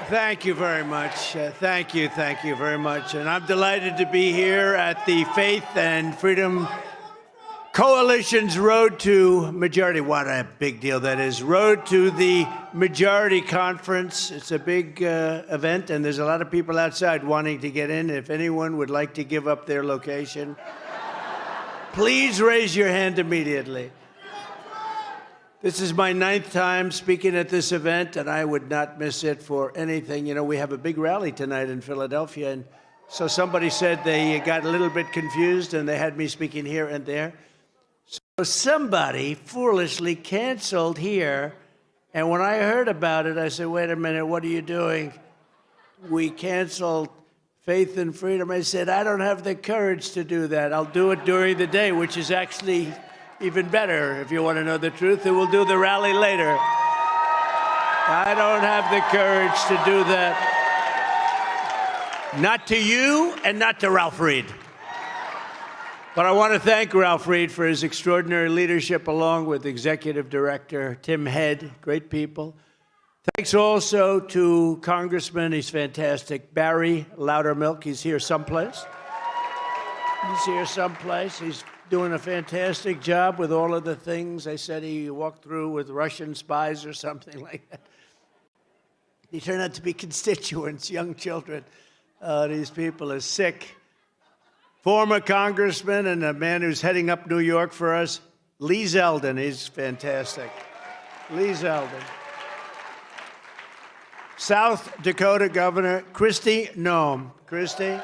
Thank you very much. Thank you very much. And I'm delighted to be here at the Faith and Freedom Coalition's Road to Majority. What a big deal that is. Road to the Majority Conference. It's a big event, and there's a lot of people outside wanting to get in. If anyone would like to give up their location, please raise your hand immediately. This is my 9th time speaking at this event, and I would not miss it for anything. You know, we have a big rally tonight in Philadelphia, and so somebody said they got a little bit confused, and they had me speaking here and there. So somebody foolishly canceled here, and when I heard about it, I said, wait a minute, what are you doing? We canceled Faith and Freedom. I said, I don't have the courage to do that. I'll do it during the day, which is actually even better, if you want to know the truth, and we'll do the rally later. I don't have the courage to do that. Not to you and not to Ralph Reed. But I want to thank Ralph Reed for his extraordinary leadership, along with Executive Director Tim Head, great people. Thanks also to Congressman, he's fantastic, Barry Loudermilk. He's here someplace. He's doing a fantastic job with all of the things. They said he walked through with Russian spies or something like that. He turned out to be constituents, young children. These people are sick. Former congressman and a man who's heading up New York for us, Lee Zeldin. He's fantastic. Lee Zeldin. South Dakota Governor Kristi Noem. Kristi?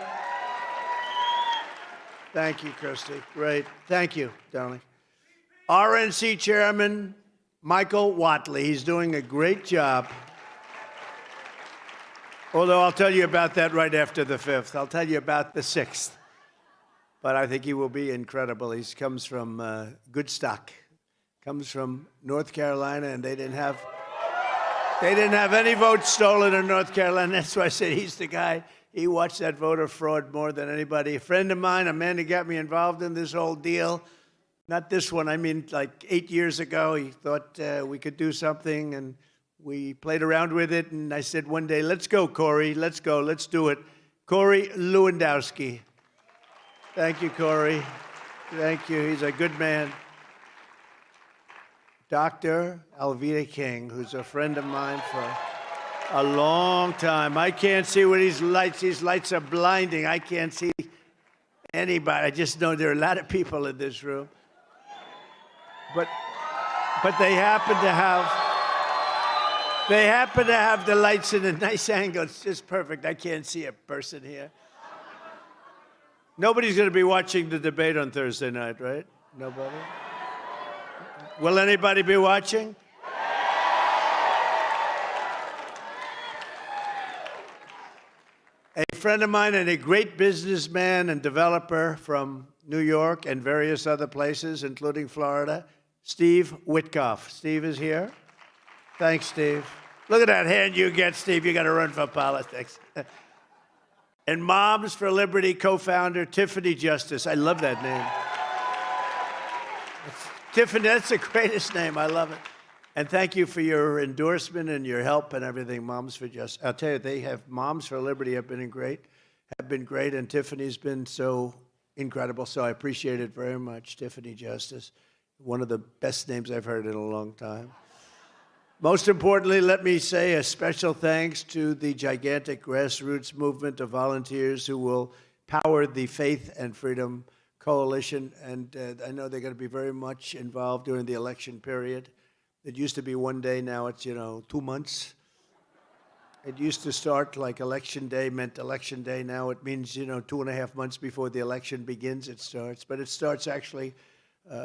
Thank you, Kristi. Great. Thank you, darling. RNC Chairman Michael Whatley. He's doing a great job. Although I'll tell you about that right after the 5th. I'll tell you about the 6th. But I think he will be incredible. He comes from good stock. Comes from North Carolina, and they didn't have any votes stolen in North Carolina. That's why I said he's the guy. He watched that voter fraud more than anybody. A friend of mine, a man who got me involved in this whole deal, not this one, I mean like 8 years ago, he thought we could do something, and we played around with it, and I said one day, let's go, Corey, let's go, let's do it. Corey Lewandowski. Thank you, Corey. Thank you, he's a good man. Dr. Alveda King, who's a friend of mine for a long time. I can't see with these lights. These lights are blinding. I can't see anybody. I just know there are a lot of people in this room. But they happen to have the lights in a nice angle. It's just perfect. I can't see a person here. Nobody's going to be watching the debate on Thursday night, right? Nobody? Will anybody be watching? A friend of mine and a great businessman and developer from New York and various other places, including Florida, Steve Witkoff. Steve is here. Thanks, Steve. Look at that hand you get, Steve. You got to run for politics. And Moms for Liberty co-founder Tiffany Justice. I love that name. Tiffany, that's the greatest name. I love it. And thank you for your endorsement and your help and everything, Moms for Justice. I'll tell you, Moms for Liberty have been great, and Tiffany's been so incredible. So I appreciate it very much, Tiffany Justice. One of the best names I've heard in a long time. Most importantly, let me say a special thanks to the gigantic grassroots movement of volunteers who will power the Faith and Freedom Coalition. And I know they're going to be very much involved during the election period. It used to be one day, now it's, 2 months. It used to start like election day meant election day. Now it means, 2.5 months before the election begins, it starts. But it starts actually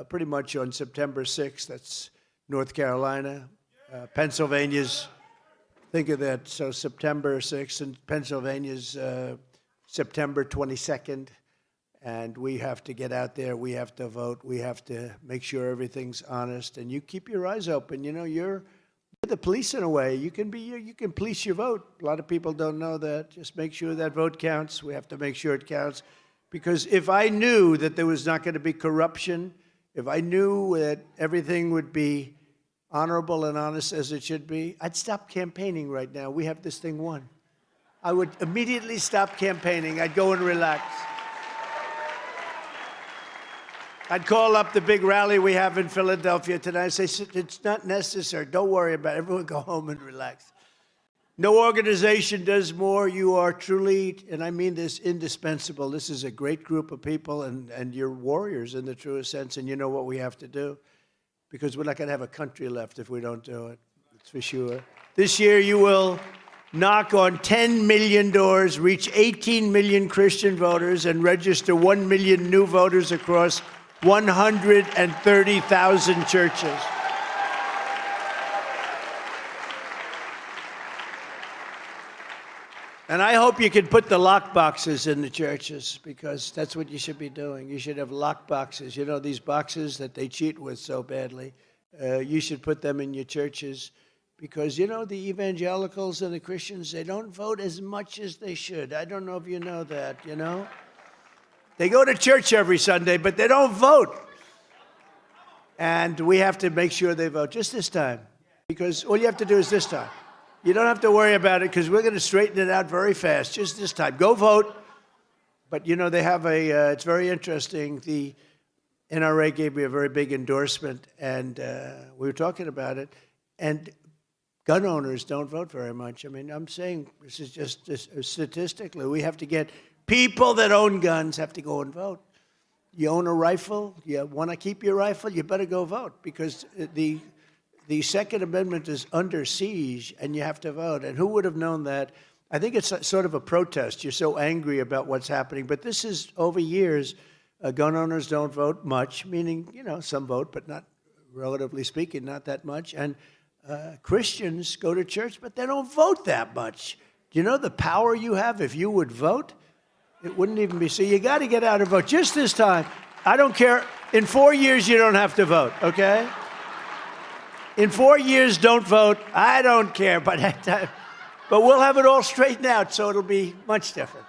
pretty much on September 6th. That's North Carolina. Pennsylvania's, think of that, so September 6th, and Pennsylvania's September 22nd. And we have to get out there. We have to vote. We have to make sure everything's honest. And you keep your eyes open. You're the police in a way. You can police your vote. A lot of people don't know that. Just make sure that vote counts. We have to make sure it counts. Because if I knew that there was not going to be corruption, if I knew that everything would be honorable and honest as it should be, I'd stop campaigning right now. We have this thing won. I would immediately stop campaigning. I'd go and relax. I'd call up the big rally we have in Philadelphia tonight and say, it's not necessary. Don't worry about it. Everyone go home and relax. No organization does more. You are truly, and I mean this, indispensable. This is a great group of people, and you're warriors in the truest sense, and you know what we have to do, because we're not going to have a country left if we don't do it. That's for sure. This year you will knock on 10 million doors, reach 18 million Christian voters, and register 1 million new voters across 130,000 churches. And I hope you can put the lock boxes in the churches, because that's what you should be doing. You should have lock boxes. You know, these boxes that they cheat with so badly. You should put them in your churches, because, you know, the evangelicals and the Christians, they don't vote as much as they should. I don't know if you know that, you know. They go to church every Sunday, but they don't vote. And we have to make sure they vote just this time, because all you have to do is this time. You don't have to worry about it, because we're going to straighten it out very fast, just this time. Go vote. But, you know, they have it's very interesting. The NRA gave me a very big endorsement, and we were talking about it. And gun owners don't vote very much. I mean, I'm saying this is just statistically. We have to get people that own guns have to go and vote. You own a rifle, you want to keep your rifle, you better go vote, because the Second Amendment is under siege, and you have to vote. And who would have known that? I think it's sort of a protest. You're so angry about what's happening. But this is over years. Gun owners don't vote much, meaning, you know, some vote, but not, relatively speaking, not that much. And Christians go to church, but they don't vote that much. Do you know the power you have if you would vote? It wouldn't even be. So you got to get out and vote just this time. I don't care. In 4 years, you don't have to vote, okay? In 4 years, don't vote. I don't care. But we'll have it all straightened out, so it'll be much different.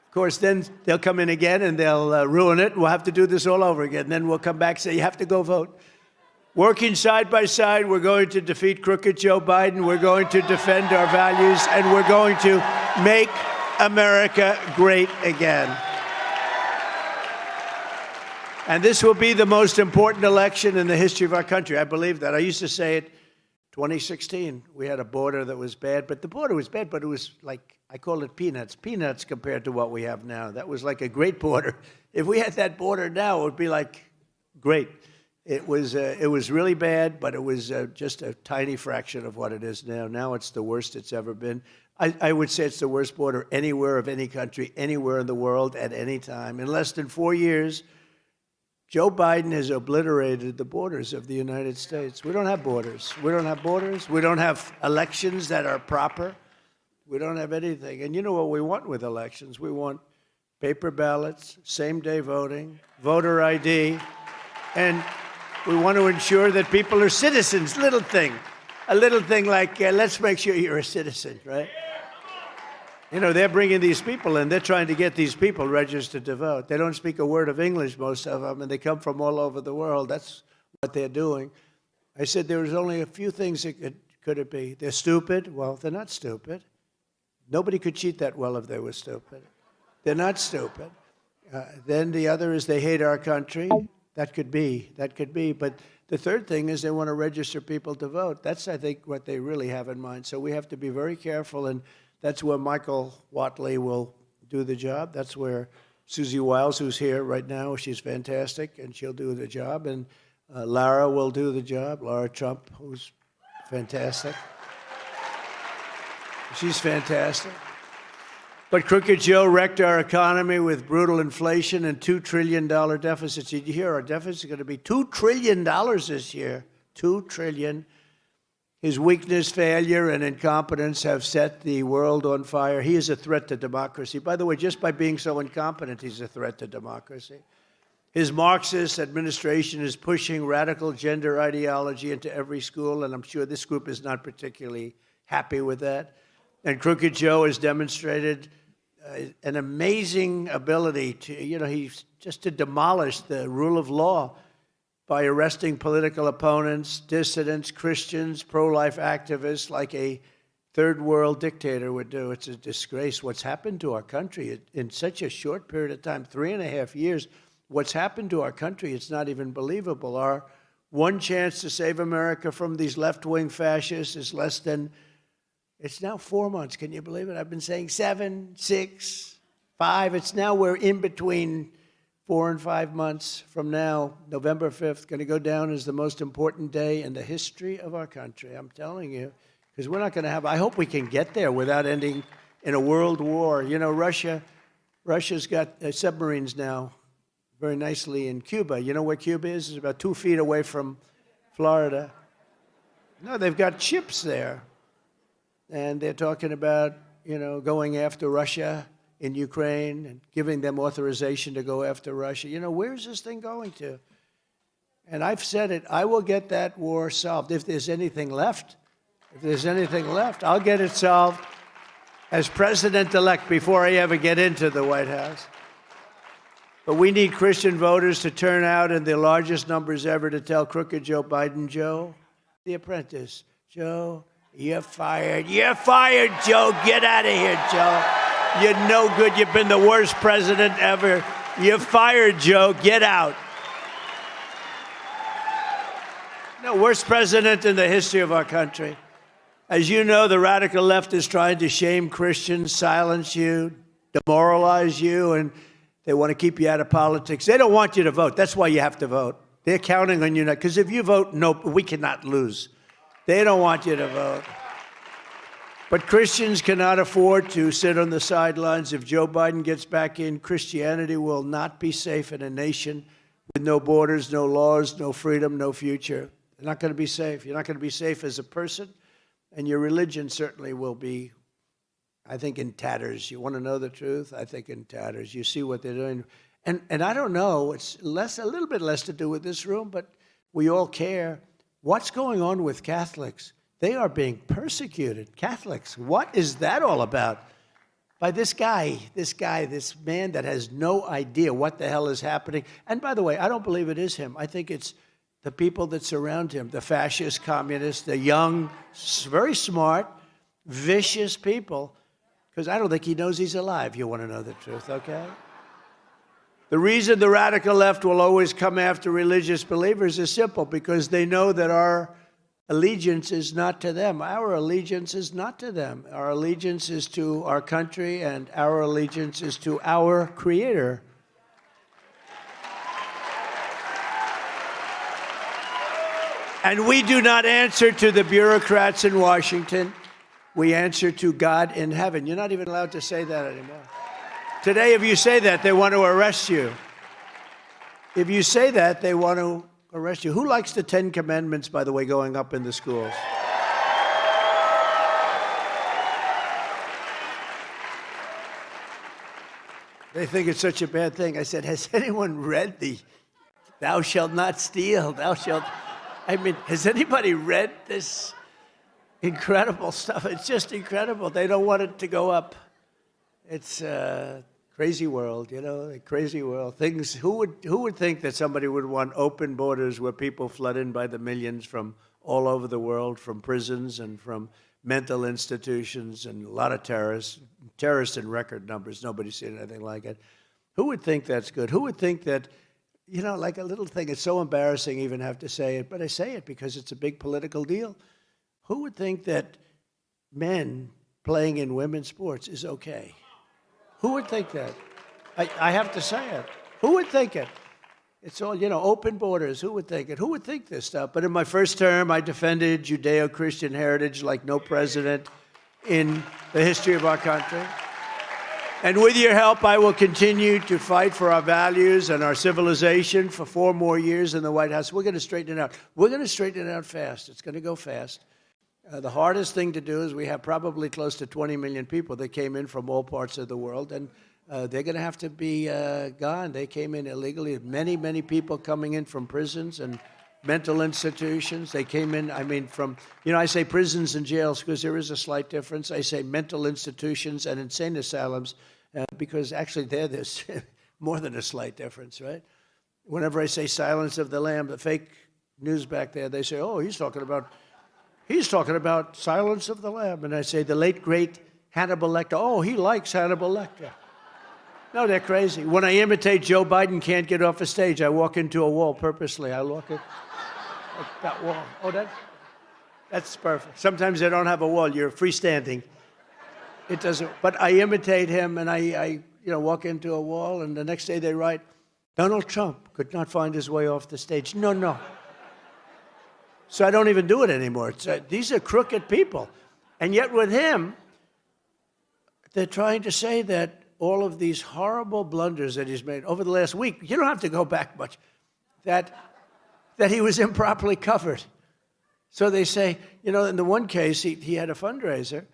Of course, then they'll come in again, and they'll ruin it. We'll have to do this all over again. Then we'll come back and say, you have to go vote. Working side by side, we're going to defeat crooked Joe Biden. We're going to defend our values, and we're going to make America great again. And this will be the most important election in the history of our country. I believe that. I used to say it, 2016, we had a border that was bad. But the border was bad, but it was like, I call it peanuts. Peanuts compared to what we have now. That was like a great border. If we had that border now, it would be like great. It was really bad, but it was just a tiny fraction of what it is now. Now it's the worst it's ever been. I would say it's the worst border anywhere of any country, anywhere in the world, at any time. In less than 4 years, Joe Biden has obliterated the borders of the United States. We don't have borders. We don't have borders. We don't have elections that are proper. We don't have anything. And you know what we want with elections? We want paper ballots, same-day voting, voter ID, and we want to ensure that people are citizens. A little thing like, let's make sure you're a citizen, right? You know, they're bringing these people in. They're trying to get these people registered to vote. They don't speak a word of English, most of them, and they come from all over the world. That's what they're doing. I said there was only a few things that could it be. They're stupid. Well, they're not stupid. Nobody could cheat that well if they were stupid. They're not stupid. Then the other is they hate our country. That could be. But the third thing is they want to register people to vote. That's, I think, what they really have in mind. So we have to be very careful, and that's where Michael Watley will do the job. That's where Susie Wiles, who's here right now, she's fantastic, and she'll do the job. And Lara will do the job, Lara Trump, who's fantastic. She's fantastic. But crooked Joe wrecked our economy with brutal inflation and $2 trillion deficits. Did you hear our deficit is going to be $2 trillion this year? $2 trillion. His weakness, failure, and incompetence have set the world on fire. He is a threat to democracy. By the way, just by being so incompetent, he's a threat to democracy. His Marxist administration is pushing radical gender ideology into every school, and I'm sure this group is not particularly happy with that. And crooked Joe has demonstrated an amazing ability to, he's just to demolish the rule of law. by arresting political opponents, dissidents, Christians, pro-life activists, like a third world dictator would do. It's a disgrace what's happened to our country in such a short period of time, 3.5 years. What's happened to our country, it's not even believable. Our one chance to save America from these left-wing fascists is less than, it's now 4 months. Can you believe it? I've been saying 7, 6, 5. It's now we're in between 4 and 5 months from now. November 5th, going to go down as the most important day in the history of our country. I'm telling you, because we're not going to have, I hope we can get there without ending in a world war. You know, Russia's got submarines now very nicely in Cuba. You know where Cuba is? It's about 2 feet away from Florida. No, they've got ships there. And they're talking about, you know, going after Russia in Ukraine and giving them authorization to go after Russia. You know, where's this thing going to? And I've said it, I will get that war solved. If there's anything left, I'll get it solved as president-elect before I ever get into the White House. But we need Christian voters to turn out in the largest numbers ever to tell crooked Joe Biden, Joe, the apprentice, Joe, you're fired. You're fired, Joe. Get out of here, Joe. You're no good. You've been the worst president ever. You're fired, Joe. Get out. No, worst president in the history of our country. As you know, the radical left is trying to shame Christians, silence you, demoralize you, and they want to keep you out of politics. They don't want you to vote. That's why you have to vote. They're counting on you now. Because if you vote, no, we cannot lose. They don't want you to vote. But Christians cannot afford to sit on the sidelines. If Joe Biden gets back in, Christianity will not be safe in a nation with no borders, no laws, no freedom, no future. They're not going to be safe. You're not going to be safe as a person. And your religion certainly will be, I think, in tatters. You want to know the truth? I think in tatters. You see what they're doing. And I don't know, it's a little bit less to do with this room, but we all care. What's going on with Catholics? They are being persecuted. Catholics, what is that all about? By this man that has no idea what the hell is happening. And by the way, I don't believe it is him. I think it's the people that surround him, the fascist communists, the young, very smart, vicious people, because I don't think he knows he's alive. You want to know the truth, okay? The reason the radical left will always come after religious believers is simple, because they know that our allegiance is not to them. Our allegiance is not to them. Our allegiance is to our country, and our allegiance is to our Creator. And we do not answer to the bureaucrats in Washington. We answer to God in heaven. You're not even allowed to say that anymore. Today, if you say that, they want to arrest you. If you say that, they want to arrest you. Who likes the 10 Commandments, by the way, going up in the schools? They think it's such a bad thing. I said, has anyone read the thou shalt not steal, thou shalt... I mean, has anybody read this incredible stuff? It's just incredible. They don't want it to go up. It's a crazy world, you know, a crazy world. Things, who would think that somebody would want open borders where people flood in by the millions from all over the world, from prisons and from mental institutions, and a lot of terrorists in record numbers. Nobody's seen anything like it. Who would think that's good? Who would think that, you know, like a little thing, it's so embarrassing even have to say it, but I say it because it's a big political deal. Who would think that men playing in women's sports is okay? Who would think that? I have to say it. Who would think it? It's all, you know, open borders. Who would think it? Who would think this stuff? But in my first term, I defended Judeo-Christian heritage like no president in the history of our country. And with your help, I will continue to fight for our values and our civilization for 4 more years in the White House. We're going to straighten it out. We're going to straighten it out fast. It's going to go fast. The hardest thing to do is we have probably close to 20 million people that came in from all parts of the world, and they're going to have to be gone. They came in illegally. Many, many people coming in from prisons and mental institutions. They came in, I mean, from, you know, I say prisons and jails because there is a slight difference. I say mental institutions and insane asylums because actually there's more than a slight difference, right? Whenever I say Silence of the Lamb, the fake news back there, they say, oh, he's talking about Silence of the Lamb. And I say, the late, great Hannibal Lecter. Oh, he likes Hannibal Lecter. No, they're crazy. When I imitate Joe Biden can't get off a stage, I walk into a wall purposely. I walk it like that wall. Oh, that's perfect. Sometimes they don't have a wall. You're freestanding. It doesn't. But I imitate him, and I walk into a wall, and the next day they write, Donald Trump could not find his way off the stage. No. So I don't even do it anymore. These are crooked people. And yet with him, they're trying to say that all of these horrible blunders that he's made over the last week, you don't have to go back much, that he was improperly covered. So they say, in the one case, he had a fundraiser,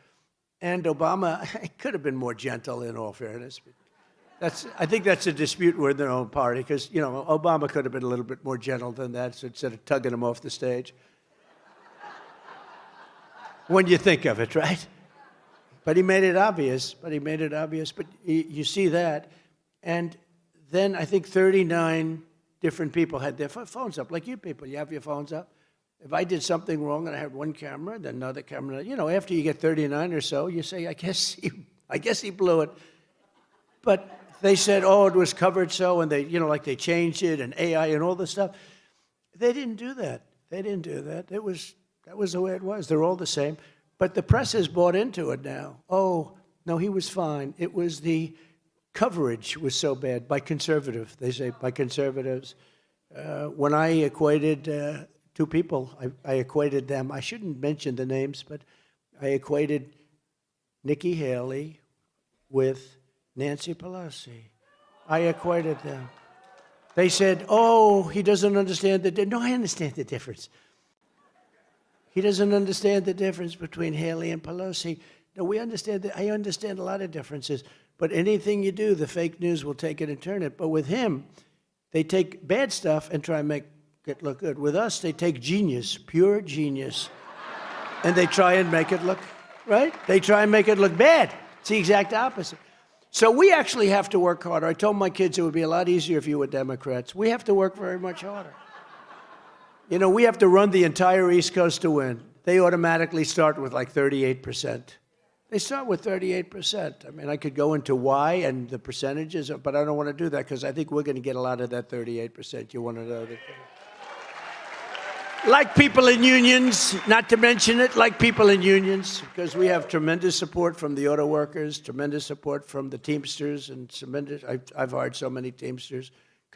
and Obama could have been more gentle, in all fairness. I think that's a dispute within their own party, because, Obama could have been a little bit more gentle than that, so instead of tugging him off the stage. When you think of it, right? But he made it obvious. But you see that. And then I think 39 different people had their phones up, like you people. You have your phones up. If I did something wrong and I had one camera, then another camera, after you get 39 or so, you say, I guess he blew it. But they said, oh, it was covered so, and they, they changed it, and AI and all this stuff. They didn't do that. That was the way it was. They're all the same. But the press has bought into it now. Oh, no, he was fine. It was the coverage was so bad by conservatives. They say by conservatives. When I equated two people, I equated them. I shouldn't mention the names, but I equated Nikki Haley with Nancy Pelosi. I equated them. They said, oh, he doesn't understand no, I understand the difference. He doesn't understand the difference between Haley and Pelosi. No, we understand that. I understand a lot of differences. But anything you do, the fake news will take it and turn it. But with him, they take bad stuff and try and make it look good. With us, they take genius, pure genius, and they try and make it look, right? They try and make it look bad. It's the exact opposite. So we actually have to work harder. I told my kids it would be a lot easier if you were Democrats. We have to work very much harder. We have to run the entire East Coast to win. They automatically start with like 38%. They start with 38%. I mean, I could go into why and the percentages, but I don't want to do that because I think we're going to get a lot of that 38%. You want to know that? Like people in unions, not to mention it, like people in unions, because we have tremendous support from the auto workers, tremendous support from the Teamsters, and tremendous. I've hired so many Teamsters.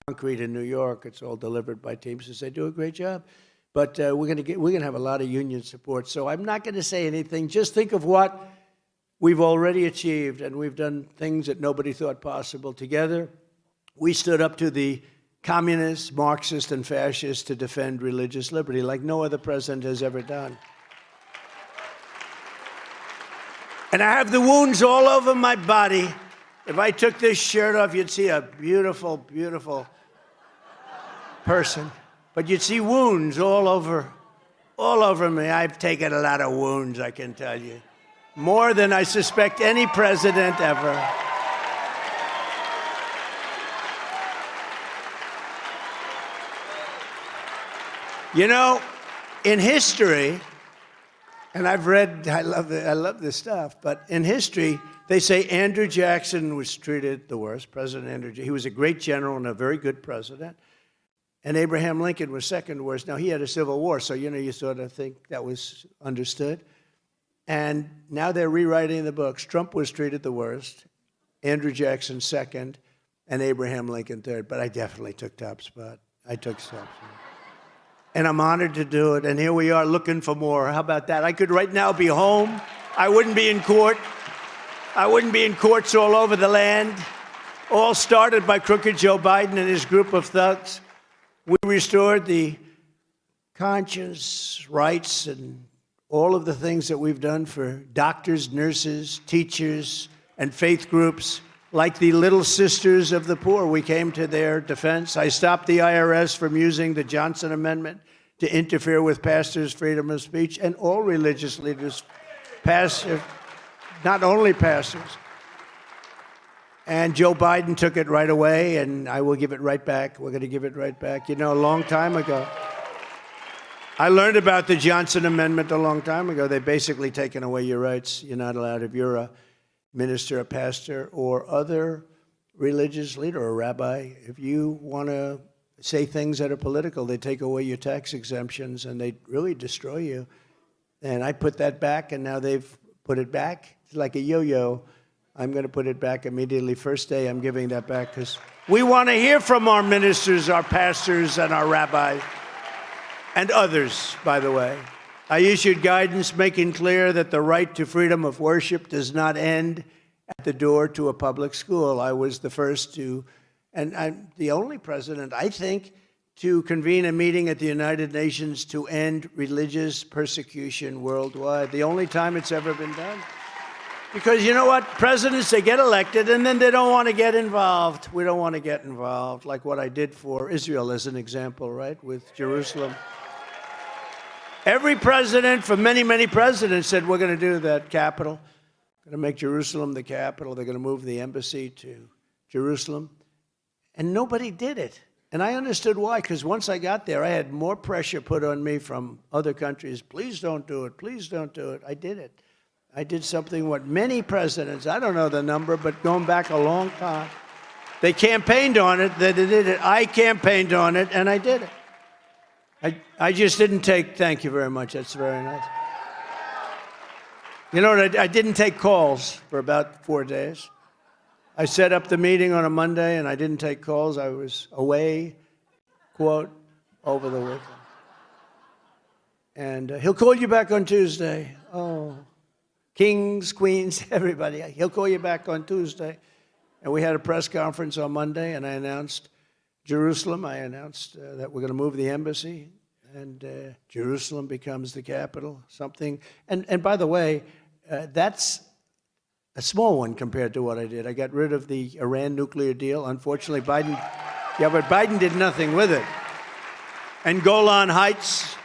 Concrete in New York, it's all delivered by Teamsters. They do a great job, but we're going to have a lot of union support. So I'm not going to say anything. Just think of what we've already achieved, and we've done things that nobody thought possible together. We stood up to the communists, Marxists, and fascists to defend religious liberty like no other president has ever done. And I have the wounds all over my body. If I took this shirt off, you'd see a beautiful, beautiful person. But you'd see wounds all over me. I've taken a lot of wounds, I can tell you. More than I suspect any president ever. In history, and I've read, I love this stuff, but in history, they say Andrew Jackson was treated the worst, President Andrew Jackson. He was a great general and a very good president. And Abraham Lincoln was second worst. Now, he had a civil war, so, you sort of think that was understood. And now they're rewriting the books. Trump was treated the worst, Andrew Jackson second, and Abraham Lincoln third. But I definitely took top spot. I took top spot. And I'm honored to do it. And here we are looking for more. How about that? I could right now be home. I wouldn't be in court. I wouldn't be in courts all over the land. All started by crooked Joe Biden and his group of thugs. We restored the conscience, rights, and all of the things that we've done for doctors, nurses, teachers, and faith groups, like the Little Sisters of the Poor. We came to their defense. I stopped the IRS from using the Johnson Amendment to interfere with pastors' freedom of speech, and all religious leaders, not only pastors. And Joe Biden took it right away, and I will give it right back. We're going to give it right back. You know, a long time ago, I learned about the Johnson Amendment a long time ago. They've basically taken away your rights. You're not allowed, if you're a minister, a pastor, or other religious leader or rabbi, if you want to say things that are political, they take away your tax exemptions, and they really destroy you. And I put that back, and now they've put it back. It's like a yo-yo. I'm going to put it back immediately. First day, I'm giving that back because we want to hear from our ministers, our pastors, and our rabbis, and others, by the way. I issued guidance making clear that the right to freedom of worship does not end at the door to a public school. I was the first to, and I'm the only president, I think, to convene a meeting at the United Nations to end religious persecution worldwide. The only time it's ever been done. Because you know what? Presidents, they get elected, and then they don't want to get involved. We don't want to get involved, like what I did for Israel as an example, right, with Jerusalem. Every president, for many, many presidents, said, we're going to do that capital. Going to make Jerusalem the capital. They're going to move the embassy to Jerusalem. And nobody did it. And I understood why, because once I got there, I had more pressure put on me from other countries. Please don't do it. Please don't do it. I did it. I did something what many presidents, I don't know the number, but going back a long time, they campaigned on it, they did it. I campaigned on it, and I did it. I just didn't take, thank you very much, that's very nice. You know, I didn't take calls for about 4 days. I set up the meeting on a Monday, and I didn't take calls. I was away, quote, over the weekend. And he'll call you back on Tuesday. Oh. Kings, queens, everybody. He'll call you back on Tuesday. And we had a press conference on Monday, and I announced Jerusalem. I announced that we're going to move the embassy, and Jerusalem becomes the capital, something. And by the way, that's a small one compared to what I did. I got rid of the Iran nuclear deal. Unfortunately, but Biden did nothing with it. And Golan Heights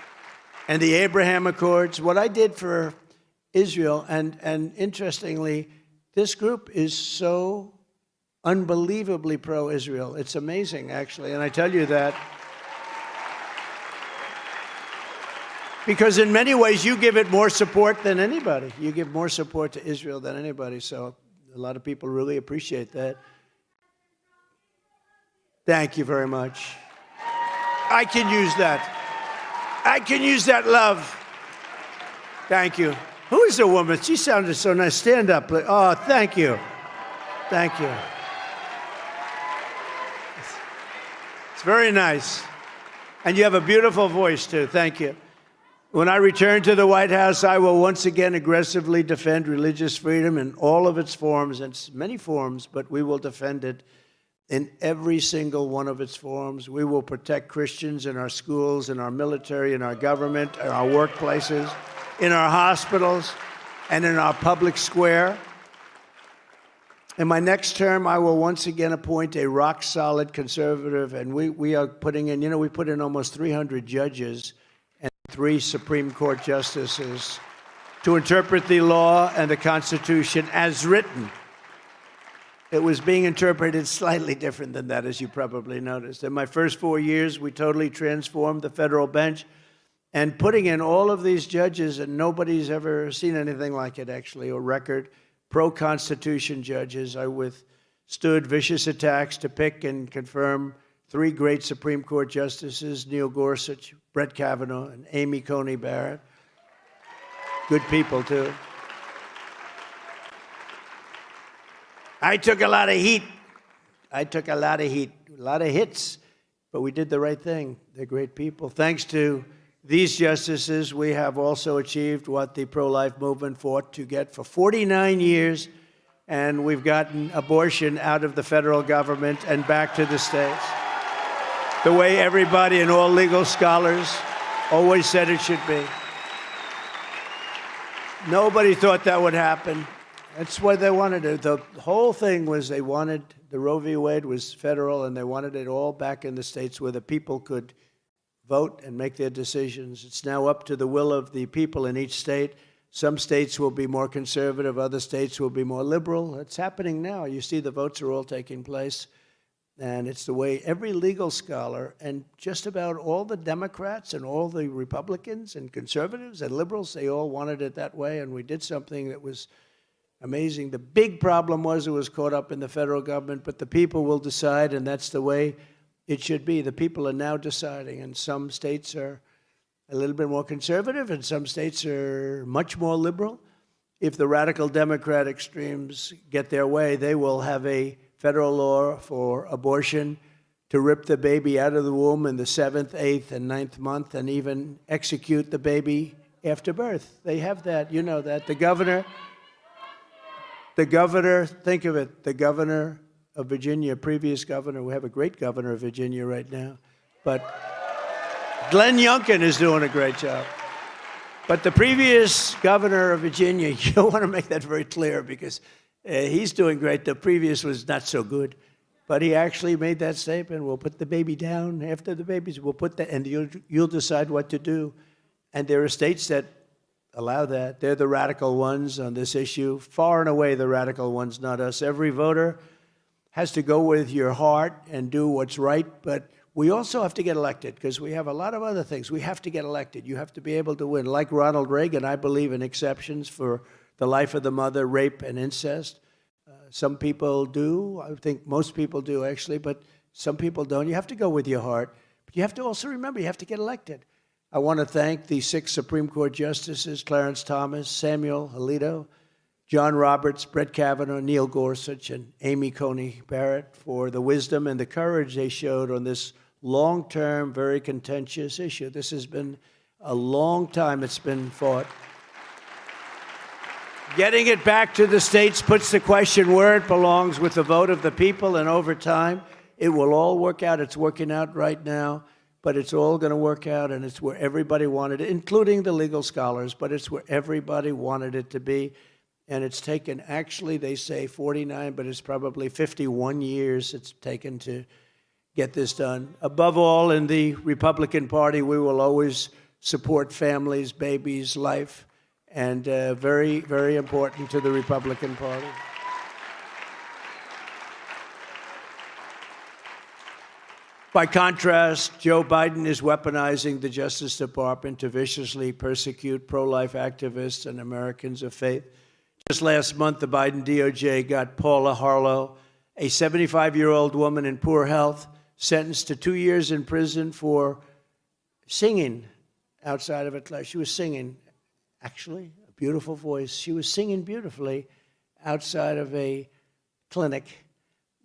and the Abraham Accords. What I did for Israel, and interestingly, this group is so unbelievably pro-Israel. It's amazing, actually, and I tell you that because in many ways you give it more support than anybody. You give more support to Israel than anybody, so a lot of people really appreciate that. Thank you very much. I can use that. I can use that love. Thank you. Who is the woman? She sounded so nice. Stand up. Oh, thank you. Thank you. It's very nice. And you have a beautiful voice, too. Thank you. When I return to the White House, I will once again aggressively defend religious freedom in all of its forms, and many forms, but we will defend it in every single one of its forms. We will protect Christians in our schools, in our military, in our government, in our workplaces, in our hospitals, and in our public square. In my next term, I will once again appoint a rock-solid conservative, and we are putting in, we put in almost 300 judges and 3 Supreme Court justices to interpret the law and the Constitution as written. It was being interpreted slightly different than that, as you probably noticed. In my first 4 years, we totally transformed the federal bench, and putting in all of these judges, and nobody's ever seen anything like it, actually, or record, pro-Constitution judges. I withstood vicious attacks to pick and confirm 3 great Supreme Court justices, Neil Gorsuch, Brett Kavanaugh, and Amy Coney Barrett. Good people, too. I took a lot of heat. A lot of hits, but we did the right thing. They're great people. Thanks to these justices, we have also achieved what the pro-life movement fought to get for 49 years, and we've gotten abortion out of the federal government and back to the states, the way everybody and all legal scholars always said it should be. Nobody thought that would happen. That's what they wanted. The whole thing was they wanted, the Roe v. Wade was federal, and they wanted it all back in the states where the people could vote and make their decisions. It's now up to the will of the people in each state. Some states will be more conservative, other states will be more liberal. It's happening now. You see the votes are all taking place. And it's the way every legal scholar and just about all the Democrats and all the Republicans and conservatives and liberals, they all wanted it that way. And we did something that was amazing. The big problem was it was caught up in the federal government, but the people will decide, and that's the way it should be. The people are now deciding, and some states are a little bit more conservative, and some states are much more liberal. If the radical Democrat extremes get their way, they will have a federal law for abortion, to rip the baby out of the womb in the 7th, 8th, and 9th month, and even execute the baby after birth. They have that. You know that. The governor, think of it, the governor of Virginia, previous governor, we have a great governor of Virginia right now, but Glenn Youngkin is doing a great job. But the previous governor of Virginia, you want to make that very clear because he's doing great. The previous was not so good. But he actually made that statement, we'll put the baby down. After the babies, we'll put that, and you'll decide what to do. And there are states that allow that. They're the radical ones on this issue. Far and away the radical ones, not us. Every voter has to go with your heart and do what's right. But we also have to get elected because we have a lot of other things. We have to get elected. You have to be able to win. Like Ronald Reagan, I believe in exceptions for the life of the mother, rape, and incest. Some people do. I think most people do, actually, but some people don't. You have to go with your heart. But you have to also remember, you have to get elected. I want to thank the 6 Supreme Court justices, Clarence Thomas, Samuel Alito, John Roberts, Brett Kavanaugh, Neil Gorsuch, and Amy Coney Barrett for the wisdom and the courage they showed on this long-term, very contentious issue. This has been a long time it's been fought. Getting it back to the states puts the question where it belongs with the vote of the people, and over time, it will all work out. It's working out right now, but it's all going to work out, and it's where everybody wanted it, including the legal scholars, but it's where everybody wanted it to be. And it's taken, actually, they say 49, but it's probably 51 years it's taken to get this done. Above all, in the Republican Party, we will always support families, babies, life, and very, very important to the Republican Party. By contrast, Joe Biden is weaponizing the Justice Department to viciously persecute pro-life activists and Americans of faith. Just last month, the Biden DOJ got Paula Harlow, a 75-year-old woman in poor health, sentenced to 2 years in prison for singing outside of a class. She was singing, actually, a beautiful voice. She was singing beautifully outside of a clinic.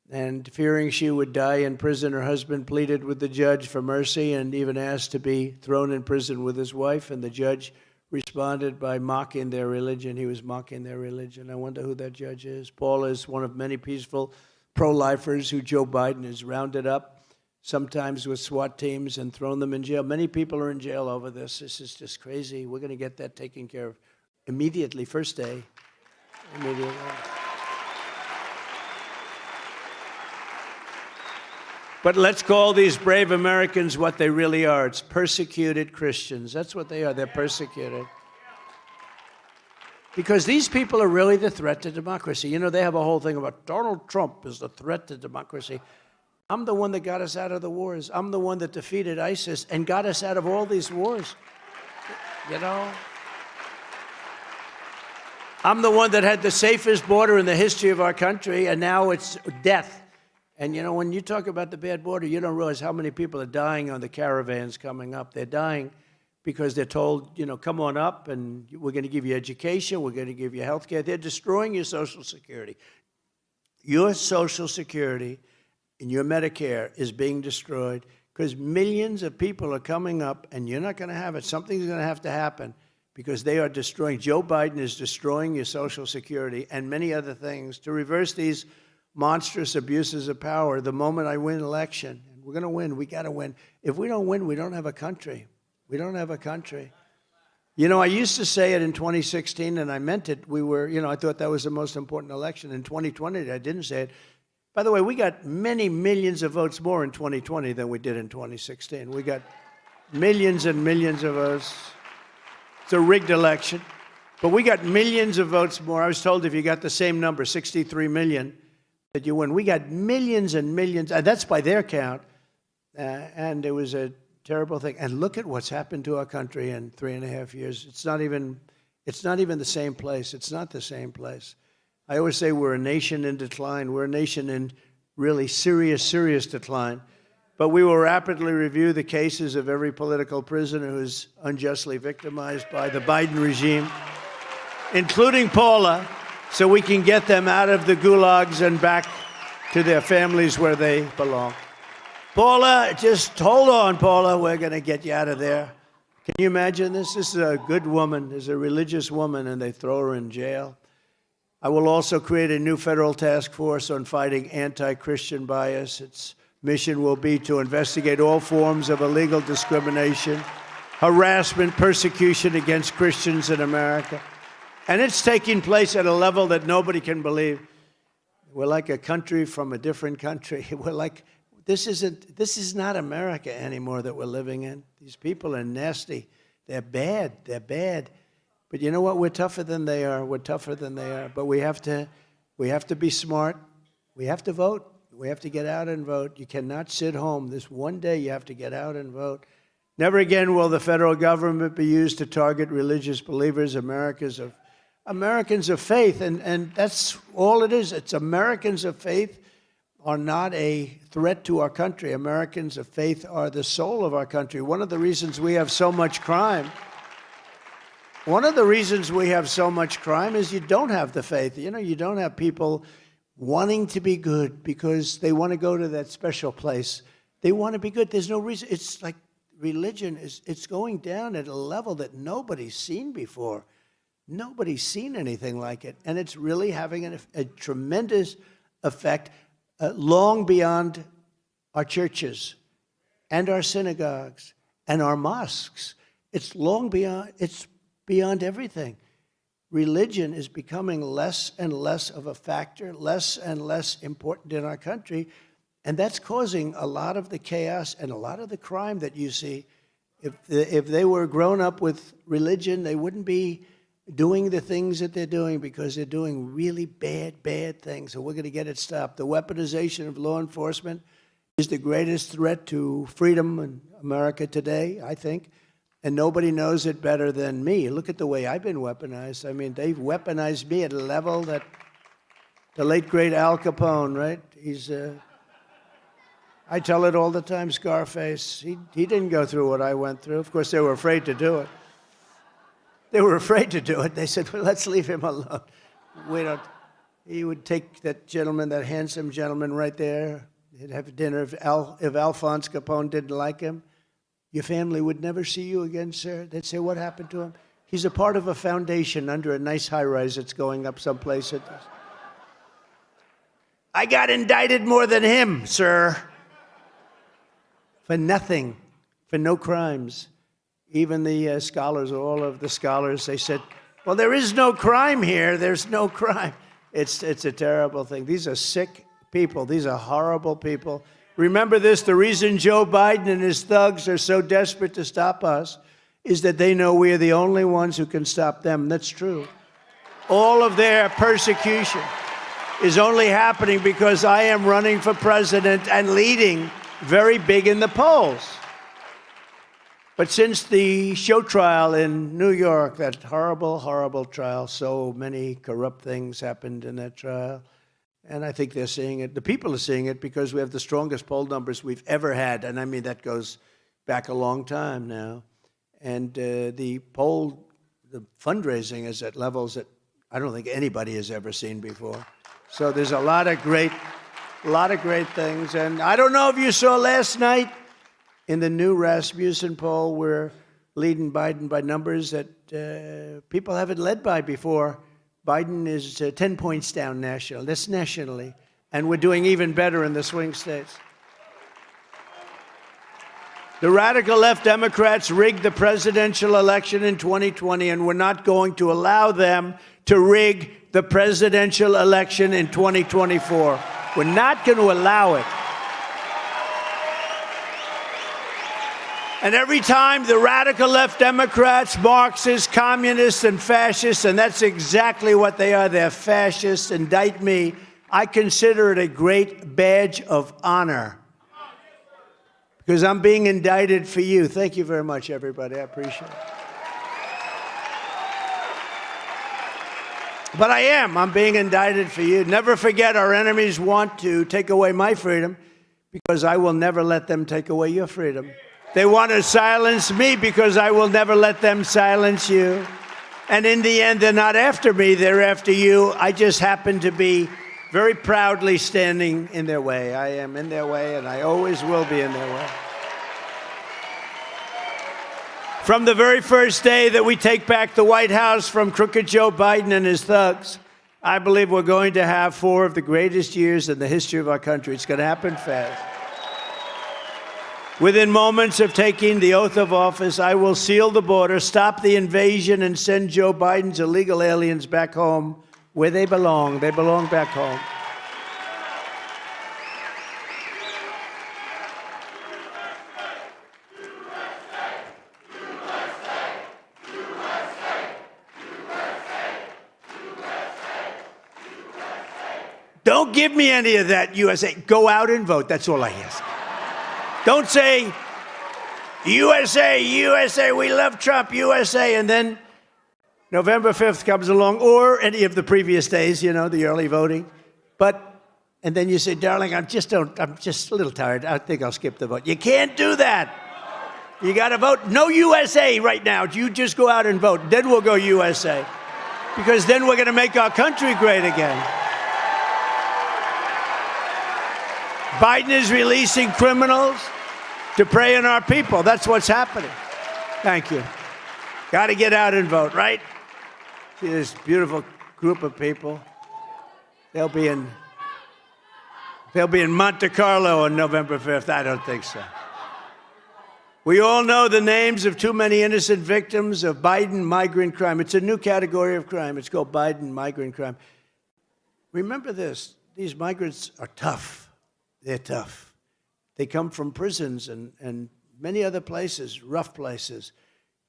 And fearing she would die in prison, her husband pleaded with the judge for mercy and even asked to be thrown in prison with his wife. And the judge responded by mocking their religion. He was mocking their religion. I wonder who that judge is. Paul is one of many peaceful pro-lifers who Joe Biden has rounded up, sometimes with SWAT teams, and thrown them in jail. Many people are in jail over this. This is just crazy. We're going to get that taken care of immediately, first day. Immediately. But let's call these brave Americans what they really are. It's persecuted Christians. That's what they are. They're persecuted. Because these people are really the threat to democracy. You know, they have a whole thing about Donald Trump is the threat to democracy. I'm the one that got us out of the wars. I'm the one that defeated ISIS and got us out of all these wars. You know? I'm the one that had the safest border in the history of our country, and now it's death. And, you know, when you talk about the bad border, you don't realize how many people are dying on the caravans coming up. They're dying because they're told, you know, come on up, and we're going to give you education, we're going to give you health care. They're destroying your Social Security. Your Social Security and your Medicare is being destroyed because millions of people are coming up, and you're not going to have it. Something's going to have to happen because they are destroying. Joe Biden is destroying your Social Security and many other things to reverse these monstrous abuses of power. The moment I win an election, and we're going to win, we got to win. If we don't win, we don't have a country. We don't have a country. You know, I used to say it in 2016, and I meant it. We were, you know, I thought that was the most important election. In 2020, I didn't say it. By the way, we got many millions of votes more in 2020 than we did in 2016. We got millions and millions of votes. It's a rigged election. But we got millions of votes more. I was told if you got the same number, 63 million, that you win. We got millions and millions, and that's by their count. And it was a terrible thing. And look at what's happened to our country in 3.5 years. It's not even the same place. It's not the same place. I always say we're a nation in decline. We're a nation in really serious, serious decline. But we will rapidly review the cases of every political prisoner who's unjustly victimized by the Biden regime, including Paula, so we can get them out of the gulags and back to their families where they belong. Paula, just hold on, Paula. We're going to get you out of there. Can you imagine this? This is a good woman. This is a religious woman, and they throw her in jail. I will also create a new federal task force on fighting anti-Christian bias. Its mission will be to investigate all forms of illegal discrimination, harassment, persecution against Christians in America. And it's taking place at a level that nobody can believe. We're like a country from a different country. We're like, this is not America anymore that we're living in. These people are nasty. They're bad. They're bad. But you know what? We're tougher than they are. We're tougher than they are. But we have to be smart. We have to vote. We have to get out and vote. You cannot sit home. This one day you have to get out and vote. Never again will the federal government be used to target religious believers, Americans of faith, and that's all it is. It's Americans of faith are not a threat to our country. Americans of faith are the soul of our country. One of the reasons we have so much crime, is you don't have the faith. You know, you don't have people wanting to be good because they want to go to that special place. They want to be good. There's no reason. It's like religion it's going down at a level that nobody's seen before. Nobody's seen anything like it. And it's really having a tremendous effect long beyond our churches and our synagogues and our mosques. It's beyond everything. Religion is becoming less and less of a factor, less and less important in our country. And that's causing a lot of the chaos and a lot of the crime that you see. If they were grown up with religion, they wouldn't be doing the things that they're doing because they're doing really bad things. So we're going to get it stopped. The weaponization of law enforcement is the greatest threat to freedom in America today, I think. And nobody knows it better than me. Look at the way I've been weaponized. I mean, they've weaponized me at a level that the late, great Al Capone, right? I tell it all the time, Scarface. He didn't go through what I went through. Of course, they were afraid to do it. They said, well, let's leave him alone. He would take that gentleman, that handsome gentleman right there. He'd have dinner. If Alphonse Capone didn't like him, your family would never see you again, sir. They'd say, what happened to him? He's a part of a foundation under a nice high-rise that's going up someplace. I got indicted more than him, sir. For nothing, for no crimes. Even the scholars, all of the scholars, they said, well, there is no crime here. There's no crime. It's a terrible thing. These are sick people. These are horrible people. Remember this, the reason Joe Biden and his thugs are so desperate to stop us is that they know we are the only ones who can stop them. That's true. All of their persecution is only happening because I am running for president and leading very big in the polls. But since the show trial in New York, that horrible, horrible trial, so many corrupt things happened in that trial. And I think they're seeing it. The people are seeing it because we have the strongest poll numbers we've ever had. And I mean, that goes back a long time now. And the fundraising is at levels that I don't think anybody has ever seen before. So there's a lot of great things. And I don't know if you saw last night, in the new Rasmussen poll, we're leading Biden by numbers that people haven't led by before. Biden is 10 points down national. That's nationally. And we're doing even better in the swing states. The radical left Democrats rigged the presidential election in 2020, and we're not going to allow them to rig the presidential election in 2024. We're not going to allow it. And every time the radical left Democrats, Marxists, communists, and fascists, and that's exactly what they are, they're fascists, indict me, I consider it a great badge of honor because I'm being indicted for you. Thank you very much, everybody. I appreciate it. But I am. I'm being indicted for you. Never forget, our enemies want to take away my freedom because I will never let them take away your freedom. They want to silence me because I will never let them silence you. And in the end, they're not after me, they're after you. I just happen to be very proudly standing in their way. I am in their way, and I always will be in their way. From the very first day that we take back the White House from crooked Joe Biden and his thugs, I believe we're going to have 4 of the greatest years in the history of our country. It's going to happen fast. Within moments of taking the oath of office, I will seal the border, stop the invasion, and send Joe Biden's illegal aliens back home where they belong. They belong back home. Don't give me any of that, USA. Go out and vote. That's all I ask. Don't say, USA, USA, we love Trump, USA, and then November 5th comes along, or any of the previous days, you know, the early voting. And then you say, darling, I'm just a little tired. I think I'll skip the vote. You can't do that. You got to vote. No USA right now. You just go out and vote. Then we'll go USA. Because then we're going to make our country great again. Biden is releasing criminals to prey on our people. That's what's happening. Thank you. Got to get out and vote, right? See this beautiful group of people. They'll be in Monte Carlo on November 5th. I don't think so. We all know the names of too many innocent victims of Biden migrant crime. It's a new category of crime. It's called Biden migrant crime. Remember this. These migrants are tough. They're tough. They come from prisons and many other places, rough places.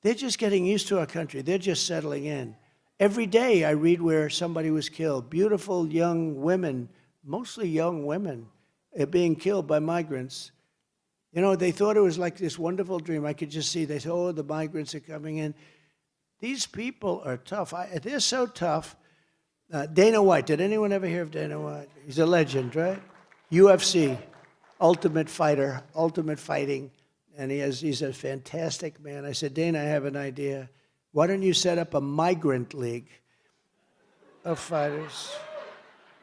They're just getting used to our country. They're just settling in. Every day I read where somebody was killed. Beautiful young women, mostly young women, are being killed by migrants. You know, they thought it was like this wonderful dream. I could just see, they said, oh, the migrants are coming in. These people are tough. They're so tough. Dana White, did anyone ever hear of Dana White? He's a legend, right? UFC, ultimate fighter, ultimate fighting. And he's a fantastic man. I said, Dana, I have an idea. Why don't you set up a migrant league of fighters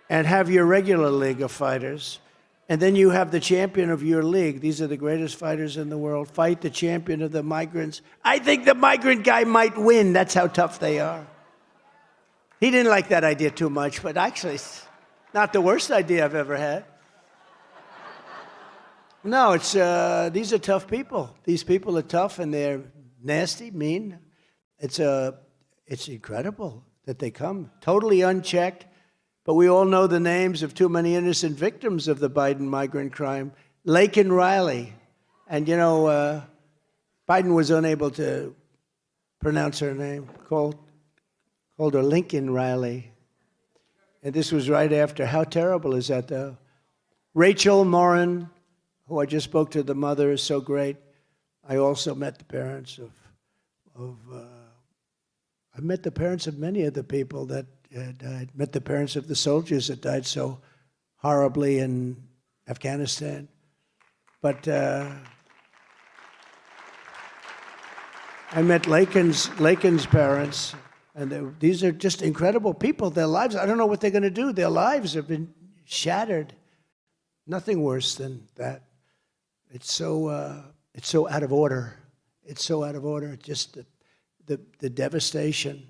and have your regular league of fighters? And then you have the champion of your league. These are the greatest fighters in the world. Fight the champion of the migrants. I think the migrant guy might win. That's how tough they are. He didn't like that idea too much, but actually, it's not the worst idea I've ever had. No, it's these are tough people. These people are tough, and they're nasty, mean. It's incredible that they come totally unchecked. But we all know the names of too many innocent victims of the Biden migrant crime. Laken Riley, and you know, Biden was unable to pronounce her name. Called her Lincoln Riley, and this was right after. How terrible is that, though? Rachel Morin, who I just spoke to, the mother, is so great. I also met the parents I met the parents of many of the people that died. Met the parents of the soldiers that died so horribly in Afghanistan. But I met Laken's parents, and these are just incredible people. Their lives, I don't know what they're going to do. Their lives have been shattered. Nothing worse than that. It's so out of order. It's so out of order. Just the devastation.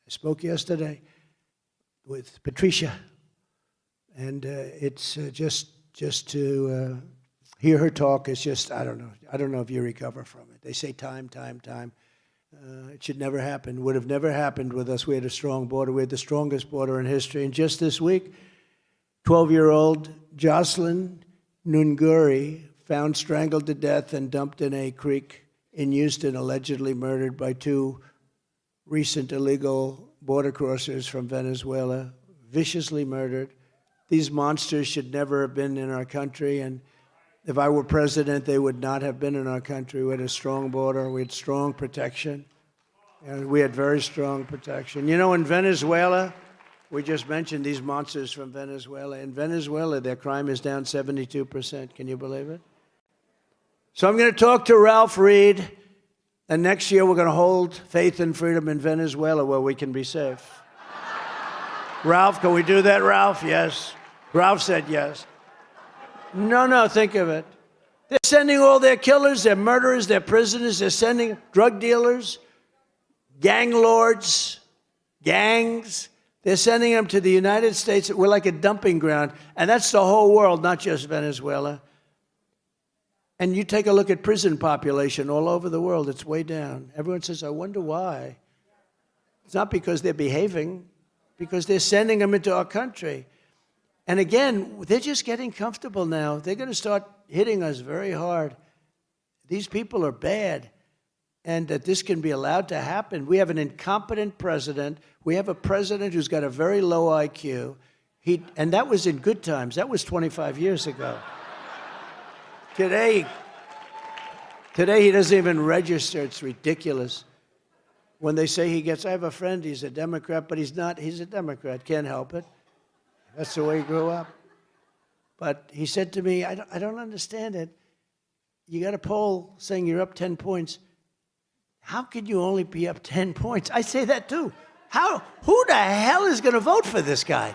I spoke yesterday with Patricia, and it's just to hear her talk is just, I don't know. I don't know if you recover from it. They say time. It should never happen. Would have never happened with us. We had a strong border. We had the strongest border in history. And just this week, 12-year-old Jocelyn Nunguri found strangled to death and dumped in a creek in Houston, allegedly murdered by 2 recent illegal border crossers from Venezuela, viciously murdered. These monsters should never have been in our country, and if I were president, they would not have been in our country. We had a strong border, we had strong protection, and we had very strong protection. You know, in Venezuela, we just mentioned these monsters from Venezuela. In Venezuela, their crime is down 72%. Can you believe it? So I'm going to talk to Ralph Reed, and next year we're going to hold Faith and Freedom in Venezuela where we can be safe. Ralph, can we do that, Ralph? Yes. Ralph said yes. No, think of it. They're sending all their killers, their murderers, their prisoners, they're sending drug dealers, gang lords, gangs. They're sending them to the United States. We're like a dumping ground. And that's the whole world, not just Venezuela. And you take a look at prison population all over the world, it's way down. Everyone says, I wonder why. It's not because they're behaving, because they're sending them into our country. And again, they're just getting comfortable now. They're going to start hitting us very hard. These people are bad. And that this can be allowed to happen. We have an incompetent president. We have a president who's got a very low IQ. And that was in good times. That was 25 years ago. Today he doesn't even register. It's ridiculous. When they say I have a friend, he's a Democrat, but he's not. He's a Democrat. Can't help it. That's the way he grew up. But he said to me, I don't understand it. You got a poll saying you're up 10 points. How could you only be up 10 points? I say that too. Who the hell is going to vote for this guy?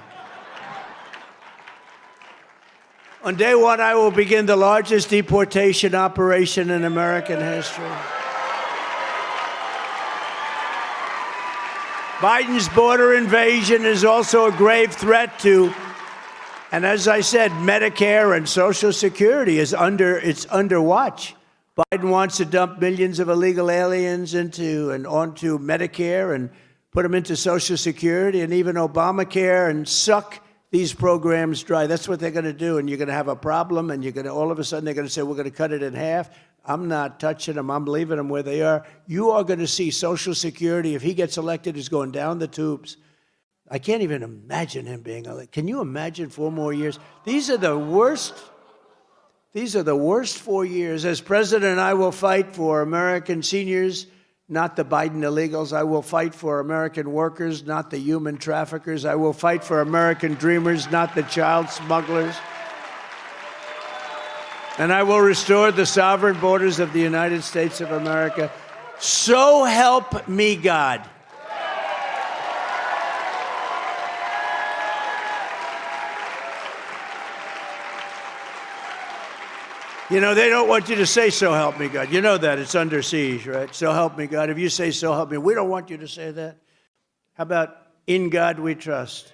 On day one, I will begin the largest deportation operation in American history. Biden's border invasion is also a grave threat to, and as I said, Medicare and Social Security it's under watch. Biden wants to dump millions of illegal aliens onto Medicare and put them into Social Security and even Obamacare and suck these programs dry. That's what they're going to do, and you're going to have a problem, and all of a sudden they're going to say, we're going to cut it in half. I'm not touching them. I'm leaving them where they are. You are going to see Social Security, if he gets elected, is going down the tubes. I can't even imagine him being elected. Can you imagine 4 more years? These are the worst 4 years. As president, I will fight for American seniors, not the Biden illegals. I will fight for American workers, not the human traffickers. I will fight for American dreamers, not the child smugglers. And I will restore the sovereign borders of the United States of America. So help me God. You know, they don't want you to say, so help me God. You know that. It's under siege, right? So help me God. If you say, so help me, we don't want you to say that. How about, in God we trust?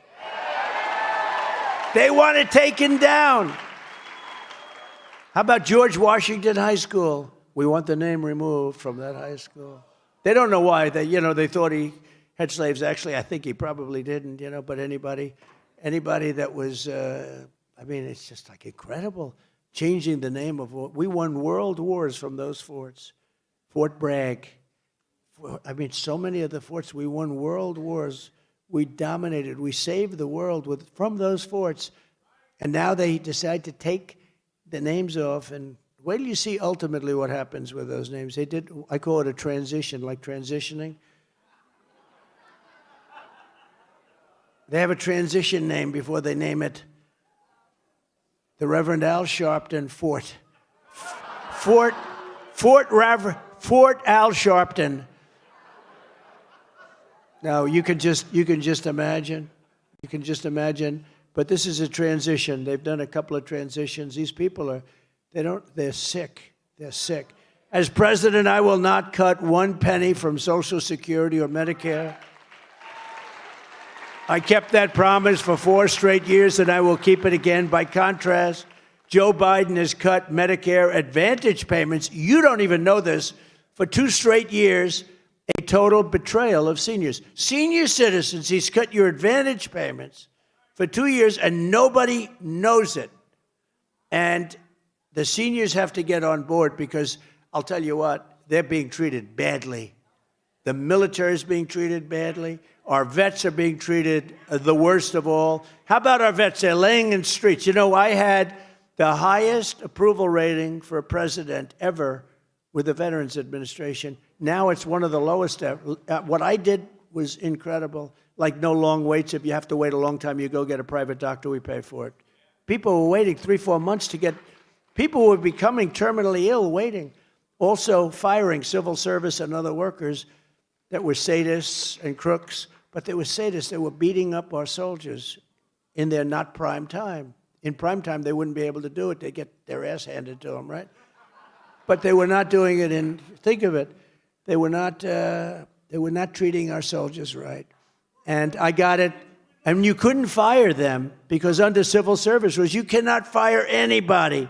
They want it taken down. How about George Washington High School? We want the name removed from that high school. They don't know why. They thought he had slaves. Actually, I think he probably didn't, but anybody that was, it's just like incredible. Changing the name of we won world wars from those forts. Fort Bragg. So many of the forts, we won world wars. We dominated. We saved the world from those forts. And now they decide to take the names off. And wait till you see ultimately what happens with those names. I call it a transition, like transitioning. They have a transition name before they name it. The Reverend Al Sharpton Fort. Fort Al Sharpton. Now you can just imagine. You can just imagine. But this is a transition. They've done a couple of transitions. These people they're sick. They're sick. As president, I will not cut 1 penny from Social Security or Medicare. I kept that promise for 4 straight years, and I will keep it again. By contrast, Joe Biden has cut Medicare Advantage payments. You don't even know this. For 2 straight years, a total betrayal of seniors. Senior citizens, he's cut your Advantage payments for 2 years, and nobody knows it. And The seniors have to get on board because I'll tell you what, they're being treated badly. The military is being treated badly. Our vets are being treated the worst of all. How about our vets? They're laying in streets. You know, I had the highest approval rating for a president ever with the Veterans Administration. Now it's one of the lowest ever. What I did was incredible. Like no long waits. If you have to wait a long time, you go get a private doctor, we pay for it. People were waiting 3-4 months to get, people were becoming terminally ill waiting. Also firing civil service and other workers that were sadists and crooks, but they were sadists. They were beating up our soldiers in their not prime time. In prime time, they wouldn't be able to do it. They get their ass handed to them, right? But they were not doing it in, think of it, they were not treating our soldiers right. And I got it, and you couldn't fire them because under civil service rules, you cannot fire anybody.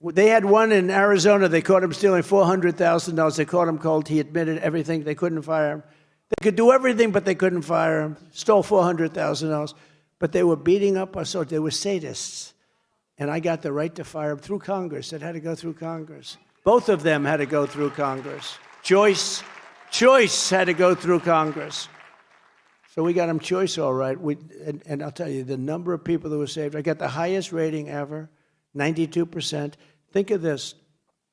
They had one in Arizona. They caught him stealing $400,000. They caught him cold. He admitted everything. They couldn't fire him. They could do everything, but they couldn't fire him. Stole $400,000. But they were beating up our soldiers. They were sadists. And I got the right to fire them through Congress. It had to go through Congress. Both of them had to go through Congress. Choice had to go through Congress. So we got him choice all right. And I'll tell you, the number of people that were saved, I got the highest rating ever, 92%. Think of this.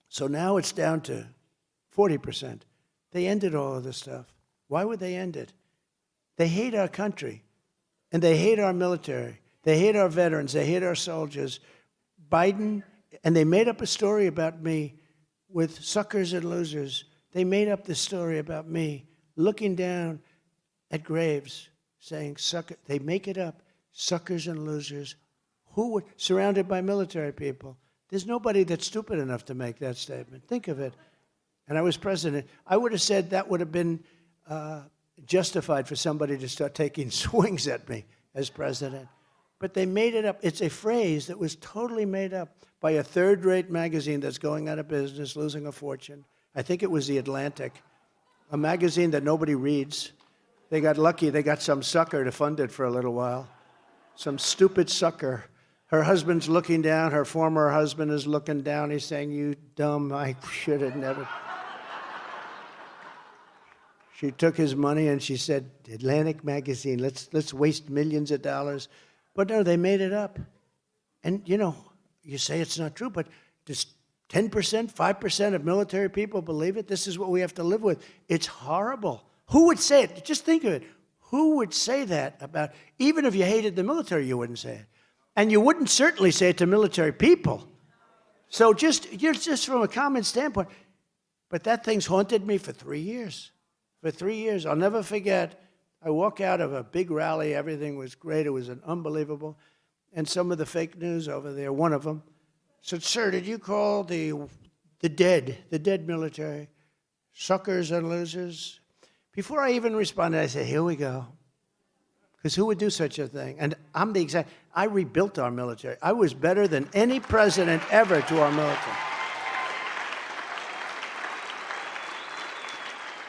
So now it's down to 40%. They ended all of this stuff. Why would they end it? They hate our country, and they hate our military. They hate our veterans. They hate our soldiers. Biden, and they made up a story about me with suckers and losers. They made up this story about me looking down at graves saying, sucker. They make it up, suckers and losers. Who would, surrounded by military people. There's nobody that's stupid enough to make that statement. Think of it. And I was president. I would have said that would have been justified for somebody to start taking swings at me as president. But they made it up. It's a phrase that was totally made up by a third-rate magazine that's going out of business, losing a fortune. I think it was The Atlantic, a magazine that nobody reads. They got lucky. They got some sucker to fund it for a little while. Some stupid sucker. Her husband's looking down. Her former husband is looking down. He's saying, you dumb, I should have never. She took his money and she said, Atlantic magazine, let's waste millions of dollars. But no, they made it up. And, you know, you say it's not true, but just 10%, 5% of military people believe it. This is what we have to live with. It's horrible. Who would say it? Just think of it. Who would say that about, even if you hated the military, you wouldn't say it. And you wouldn't certainly say it to military people. So just from a common standpoint. But that thing's haunted me for 3 years. For 3 years. I'll never forget. I walk out of a big rally. Everything was great. It was an unbelievable. And some of the fake news over there, one of them, said, sir, did you call the dead military, suckers and losers? Before I even responded, I said, here we go. Because who would do such a thing? And I'm the exact, I rebuilt our military. I was better than any president ever to our military.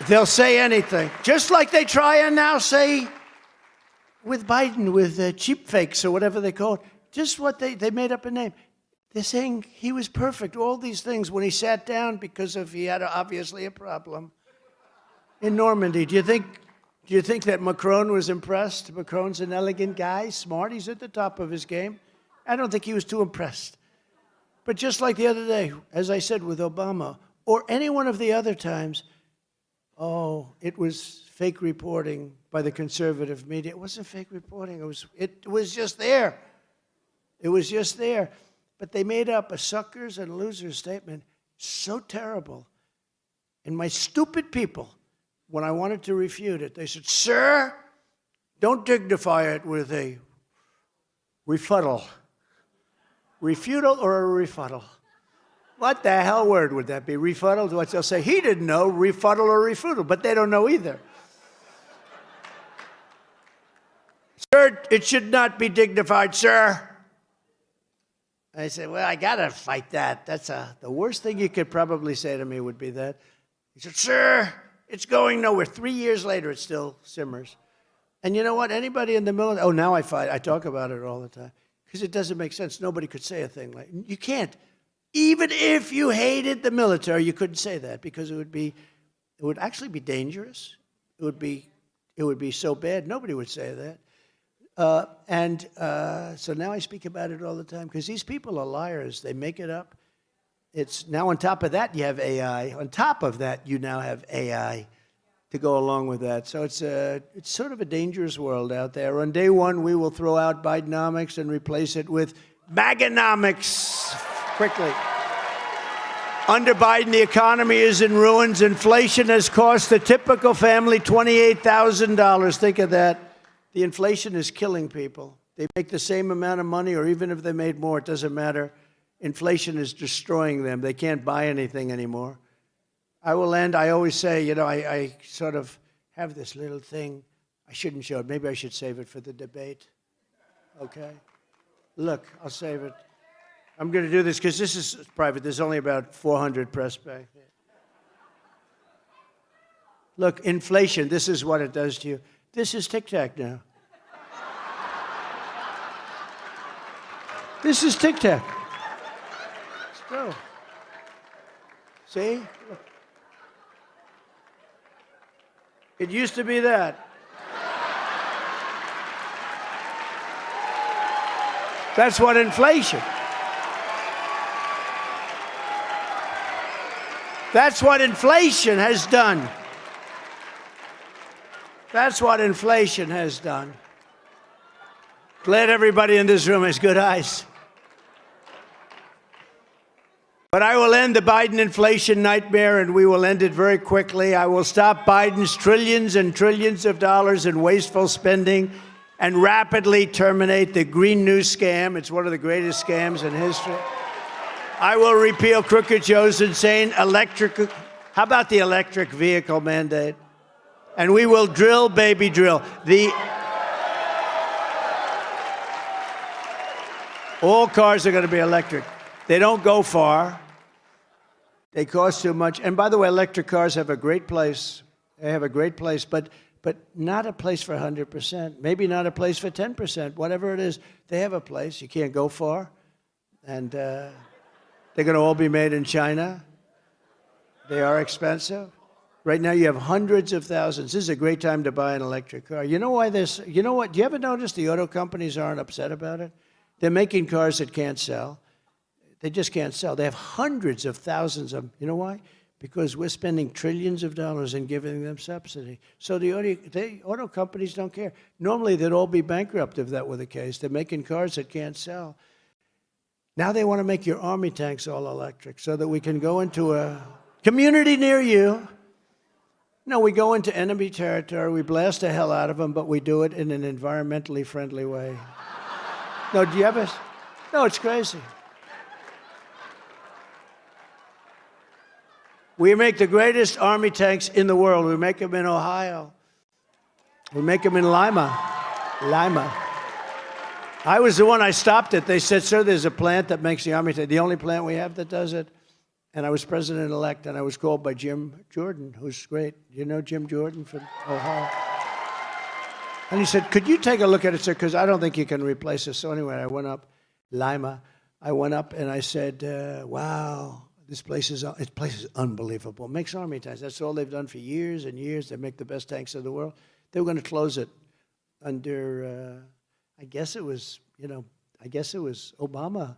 They'll say anything. Just like they try and now say with Biden, with cheap fakes or whatever they call it. Just what they made up a name. They're saying he was perfect, all these things, when he sat down because he had obviously a problem in Normandy. Do you think that Macron was impressed? Macron's an elegant guy, smart. He's at the top of his game. I don't think he was too impressed. But just like the other day, as I said with Obama, or any one of the other times, oh, it was fake reporting by the conservative media. It wasn't fake reporting. It was just there. It was just there. But they made up a suckers and losers statement so terrible. And my stupid people, when I wanted to refute it, they said, sir, don't dignify it with a refutal. Refutal or a rebuttal? What the hell word would that be? Refutal? What they'll say, he didn't know, refutal or refutal, but they don't know either. Sir, it should not be dignified, sir. I said, well, I got to fight that. That's the worst thing you could probably say to me would be that. He said, sir, it's going nowhere. 3 years later, it still simmers. And you know what? Anybody in the military, now I fight. I talk about it all the time because it doesn't make sense. Nobody could say a thing like, you can't. Even if you hated the military, you couldn't say that because it would actually be dangerous. It would be so bad, nobody would say that. So now I speak about it all the time because these people are liars. They make it up. It's now on top of that, you have AI. On top of that, you now have AI to go along with that. So it's sort of a dangerous world out there. On day one, we will throw out Bidenomics and replace it with MAGAnomics quickly. Under Biden, the economy is in ruins. Inflation has cost the typical family $28,000. Think of that. The inflation is killing people. They make the same amount of money, or even if they made more, it doesn't matter. Inflation is destroying them. They can't buy anything anymore. I will end. I always say, I sort of have this little thing. I shouldn't show it. Maybe I should save it for the debate. Okay? Look, I'll save it. I'm going to do this because this is private. There's only about 400 press back there. Look, inflation, this is what it does to you. This is Tic Tac now. This is Tic Tac. Let's go. See? Look. It used to be that. That's what inflation. That's what inflation has done. That's what inflation has done. Glad everybody in this room has good eyes. But I will end the Biden inflation nightmare, and we will end it very quickly. I will stop Biden's trillions and trillions of dollars in wasteful spending and rapidly terminate the Green New scam. It's one of the greatest scams in history. I will repeal Crooked Joe's insane electric. How about the electric vehicle mandate? And we will drill, baby, drill. All cars are going to be electric. They don't go far. They cost too much. And by the way, electric cars have a great place. They have a great place, but not a place for 100%. Maybe not a place for 10%. Whatever it is, they have a place. You can't go far. And they're going to all be made in China. They are expensive. Right now, you have hundreds of thousands. This is a great time to buy an electric car. You know why this? You know what? Do you ever notice the auto companies aren't upset about it? They're making cars that can't sell. They just can't sell. They have hundreds of thousands of them. You know why? Because we're spending trillions of dollars and giving them subsidy. So the auto companies don't care. Normally, they'd all be bankrupt if that were the case. They're making cars that can't sell. Now they want to make your army tanks all electric so that we can go into a community near you. No, we go into enemy territory. We blast the hell out of them, but we do it in an environmentally friendly way. No, do you ever? No, it's crazy. We make the greatest army tanks in the world. We make them in Ohio. We make them in Lima. I was the one, I stopped it. They said, sir, there's a plant that makes the army tank. The only plant we have that does it. And I was president-elect, and I was called by Jim Jordan, who's great. You know Jim Jordan from Ohio? And he said, could you take a look at it, sir? Because I don't think you can replace it. So anyway, I went up, Lima. I went up, and I said, wow. This place is unbelievable. It makes army tanks. That's all they've done for years and years. They make the best tanks in the world. They were going to close it under, I guess it was Obama,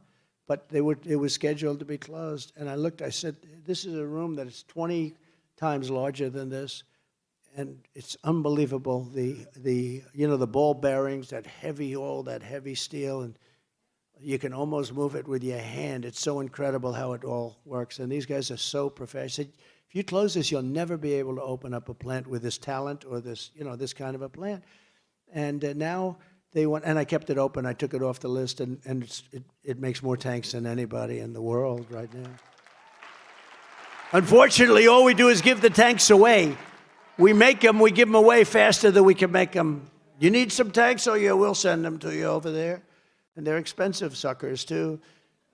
but it was scheduled to be closed. And I looked, I said, this is a room that is 20 times larger than this, and it's unbelievable. The ball bearings, that heavy oil, that heavy steel, and you can almost move it with your hand. It's so incredible how it all works. And these guys are so professional. I said, if you close this, you'll never be able to open up a plant with this talent or this kind of a plant. And now they want, and I kept it open. I took it off the list, and it makes more tanks than anybody in the world right now. Unfortunately, all we do is give the tanks away. We make them, we give them away faster than we can make them. You need some tanks? Oh, yeah, we'll send them to you over there. And they're expensive suckers too,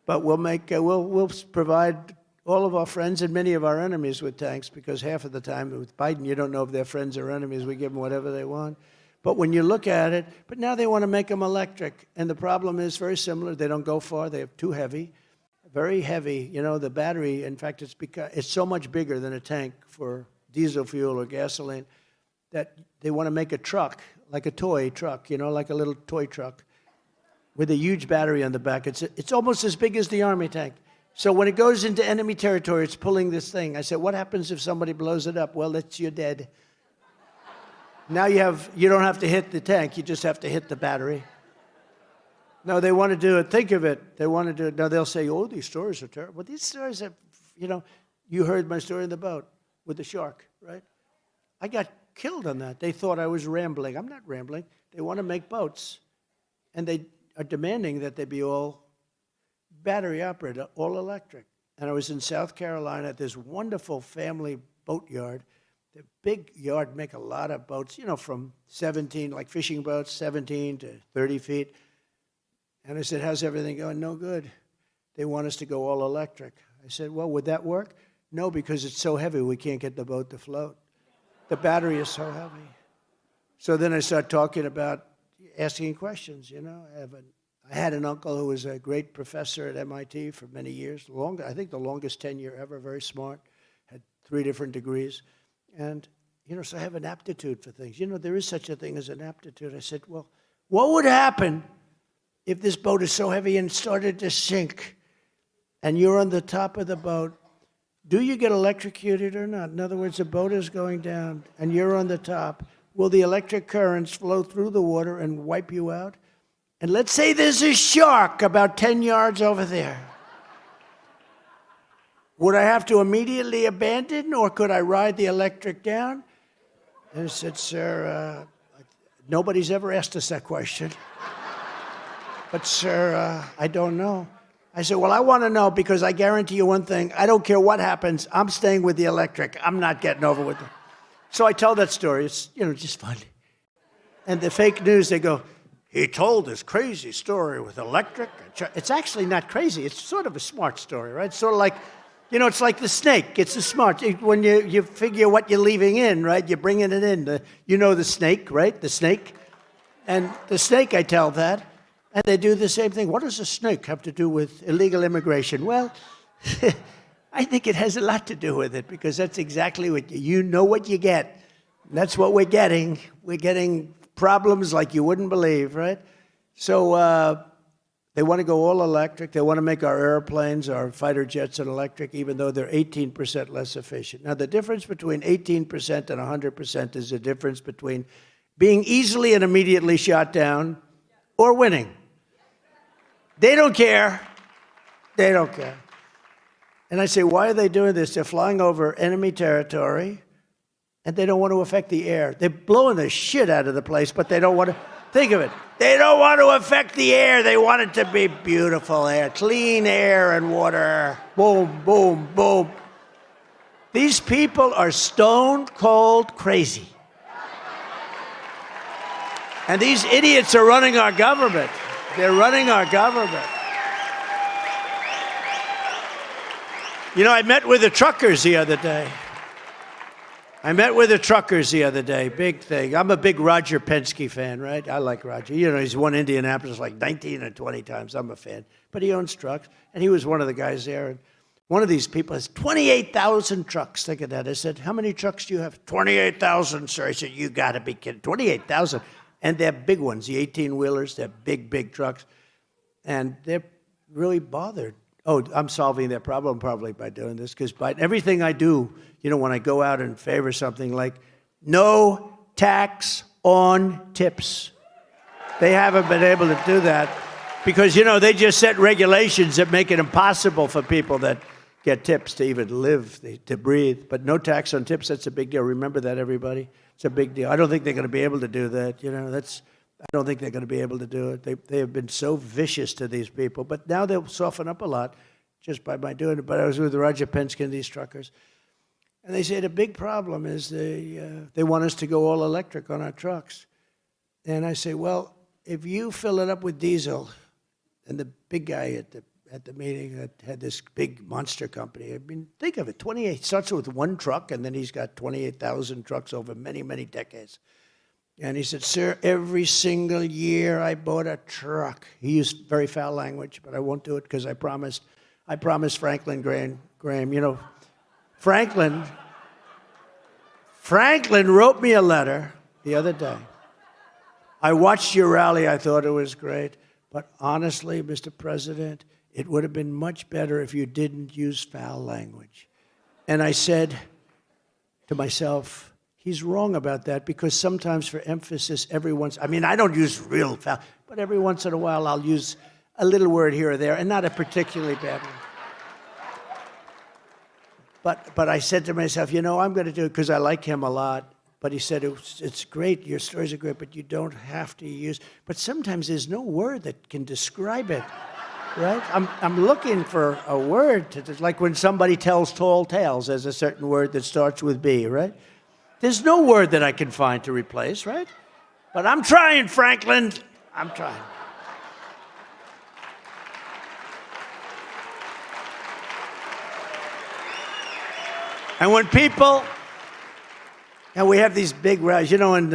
but we'll provide all of our friends and many of our enemies with tanks, because half of the time with Biden, you don't know if they're friends or enemies. We give them whatever they want. But when you look at it, but now they want to make them electric, and the problem is very similar. They don't go far. They're too heavy. very heavy. You know, the battery, in fact, it's so much bigger than a tank for diesel fuel or gasoline that they want to make a truck, like a toy truck, you know, like a little toy truck with a huge battery on the back. It's almost as big as the Army tank. So when it goes into enemy territory, it's pulling this thing. I said, what happens if somebody blows it up? Well, you're dead. Now you don't have to hit the tank, you just have to hit the battery. No, they want to do it. Think of it. They want to do it. Now they'll say, oh, these stories are terrible. Well, these stories are, you know, you heard my story in the boat with the shark, right? I got killed on that. They thought I was rambling. I'm not rambling. They want to make boats. And they are demanding that they be all battery operated, all electric. And I was in South Carolina at this wonderful family boat yard. The big yard make a lot of boats, you know, from 17, like fishing boats, 17 to 30 feet. And I said, how's everything going? No good. They want us to go all electric. I said, well, would that work? No, because it's so heavy, we can't get the boat to float. The battery is so heavy. So then I start talking about asking questions, you know. I had an uncle who was a great professor at MIT for many years, I think the longest tenure ever, very smart, had 3 different degrees. And, you know, so I have an aptitude for things. You know, there is such a thing as an aptitude. I said, well, what would happen if this boat is so heavy and started to sink and you're on the top of the boat? Do you get electrocuted or not? In other words, the boat is going down and you're on the top. Will the electric currents flow through the water and wipe you out? And let's say there's a shark about 10 yards over there. Would I have to immediately abandon, or could I ride the electric down? And I said, sir, nobody's ever asked us that question. But, sir, I don't know. I said, well, I want to know, because I guarantee you one thing. I don't care what happens. I'm staying with the electric. I'm not getting over with it. So I tell that story. It's, you know, just fun. And the fake news, they go, he told this crazy story with electric. It's actually not crazy. It's sort of a smart story, right? It's sort of like, you know, it's like the snake. It's a smart. When you figure what you're leaving in, right? You're bringing it in. You know the snake, right? The snake. And the snake, I tell that. And they do the same thing. What does a snake have to do with illegal immigration? Well, I think it has a lot to do with it, because that's exactly what you know what you get. And that's what we're getting. We're getting problems like you wouldn't believe, right? So they want to go all electric. They want to make our airplanes, our fighter jets, electric, even though they're 18% less efficient. Now, the difference between 18% and 100% is the difference between being easily and immediately shot down or winning. They don't care. They don't care. And I say, why are they doing this? They're flying over enemy territory, and they don't want to affect the air. They're blowing the shit out of the place, but they don't want to. Think of it. They don't want to affect the air. They want it to be beautiful air, clean air and water. Boom, boom, boom. These people are stone cold crazy. And these idiots are running our government. They're running our government. You know, I met with the truckers the other day. Big thing. I'm a big Roger Penske fan, right? I like Roger. You know, he's won Indianapolis like 19 or 20 times. I'm a fan. But he owns trucks, and he was one of the guys there. And one of these people has 28,000 trucks. Think of that. I said, how many trucks do you have? 28,000, sir. I said, you got to be kidding. 28,000. And they're big ones, the 18-wheelers. They're big, big trucks. And they're really bothered. Oh, I'm solving their problem probably by doing this, because by everything I do, you know, when I go out and favor something like no tax on tips. They haven't been able to do that because, you know, they just set regulations that make it impossible for people that get tips to even live, to breathe. But no tax on tips, that's a big deal. Remember that, everybody? It's a big deal. I don't think they're going to be able to do that. You know, I don't think they're going to be able to do it. They have been so vicious to these people. But now they'll soften up a lot just by my doing it. But I was with Roger Penske and these truckers. And they say the big problem is they want us to go all electric on our trucks. And I say, well, if you fill it up with diesel, and the big guy at the meeting that had this big monster company, I mean, think of it, 28, starts with one truck, and then he's got 28,000 trucks over many, many decades. And he said, sir, every single year I bought a truck. He used very foul language, but I won't do it because I promised I promised Franklin Graham, you know, Franklin wrote me a letter the other day. I watched your rally. I thought it was great. But honestly, Mr. President, it would have been much better if you didn't use foul language. And I said to myself, he's wrong about that, because sometimes for emphasis, I don't use real foul, but every once in a while I'll use a little word here or there, and not a particularly bad one. But I said to myself, you know, I'm going to do it because I like him a lot. But he said, it's great, your stories are great, but you don't have to use. But sometimes there's no word that can describe it, right? I'm looking for a word, like when somebody tells tall tales, there's a certain word that starts with B, right? There's no word that I can find to replace, right? But I'm trying, Franklin. I'm trying. And when people, and we have these big rallies. You know, in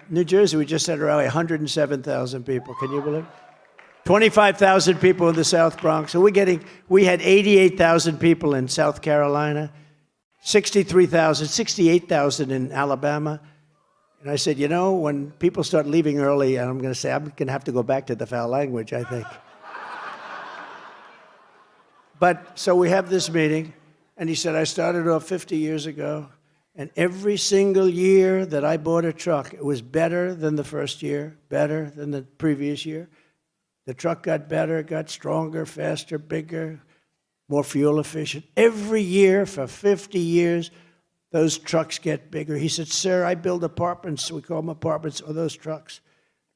New Jersey, we just had a rally, 107,000 people. Can you believe it? 25,000 people in the South Bronx. So we had 88,000 people in South Carolina, 68,000 in Alabama. And I said, you know, when people start leaving early, and I'm going to have to go back to the foul language, I think. But so we have this meeting, and he said, I started off 50 years ago. And every single year that I bought a truck, it was better than the first year, better than the previous year. The truck got better, got stronger, faster, bigger, more fuel efficient. Every year for 50 years, those trucks get bigger. He said, sir, I build apartments, we call them apartments, or those trucks.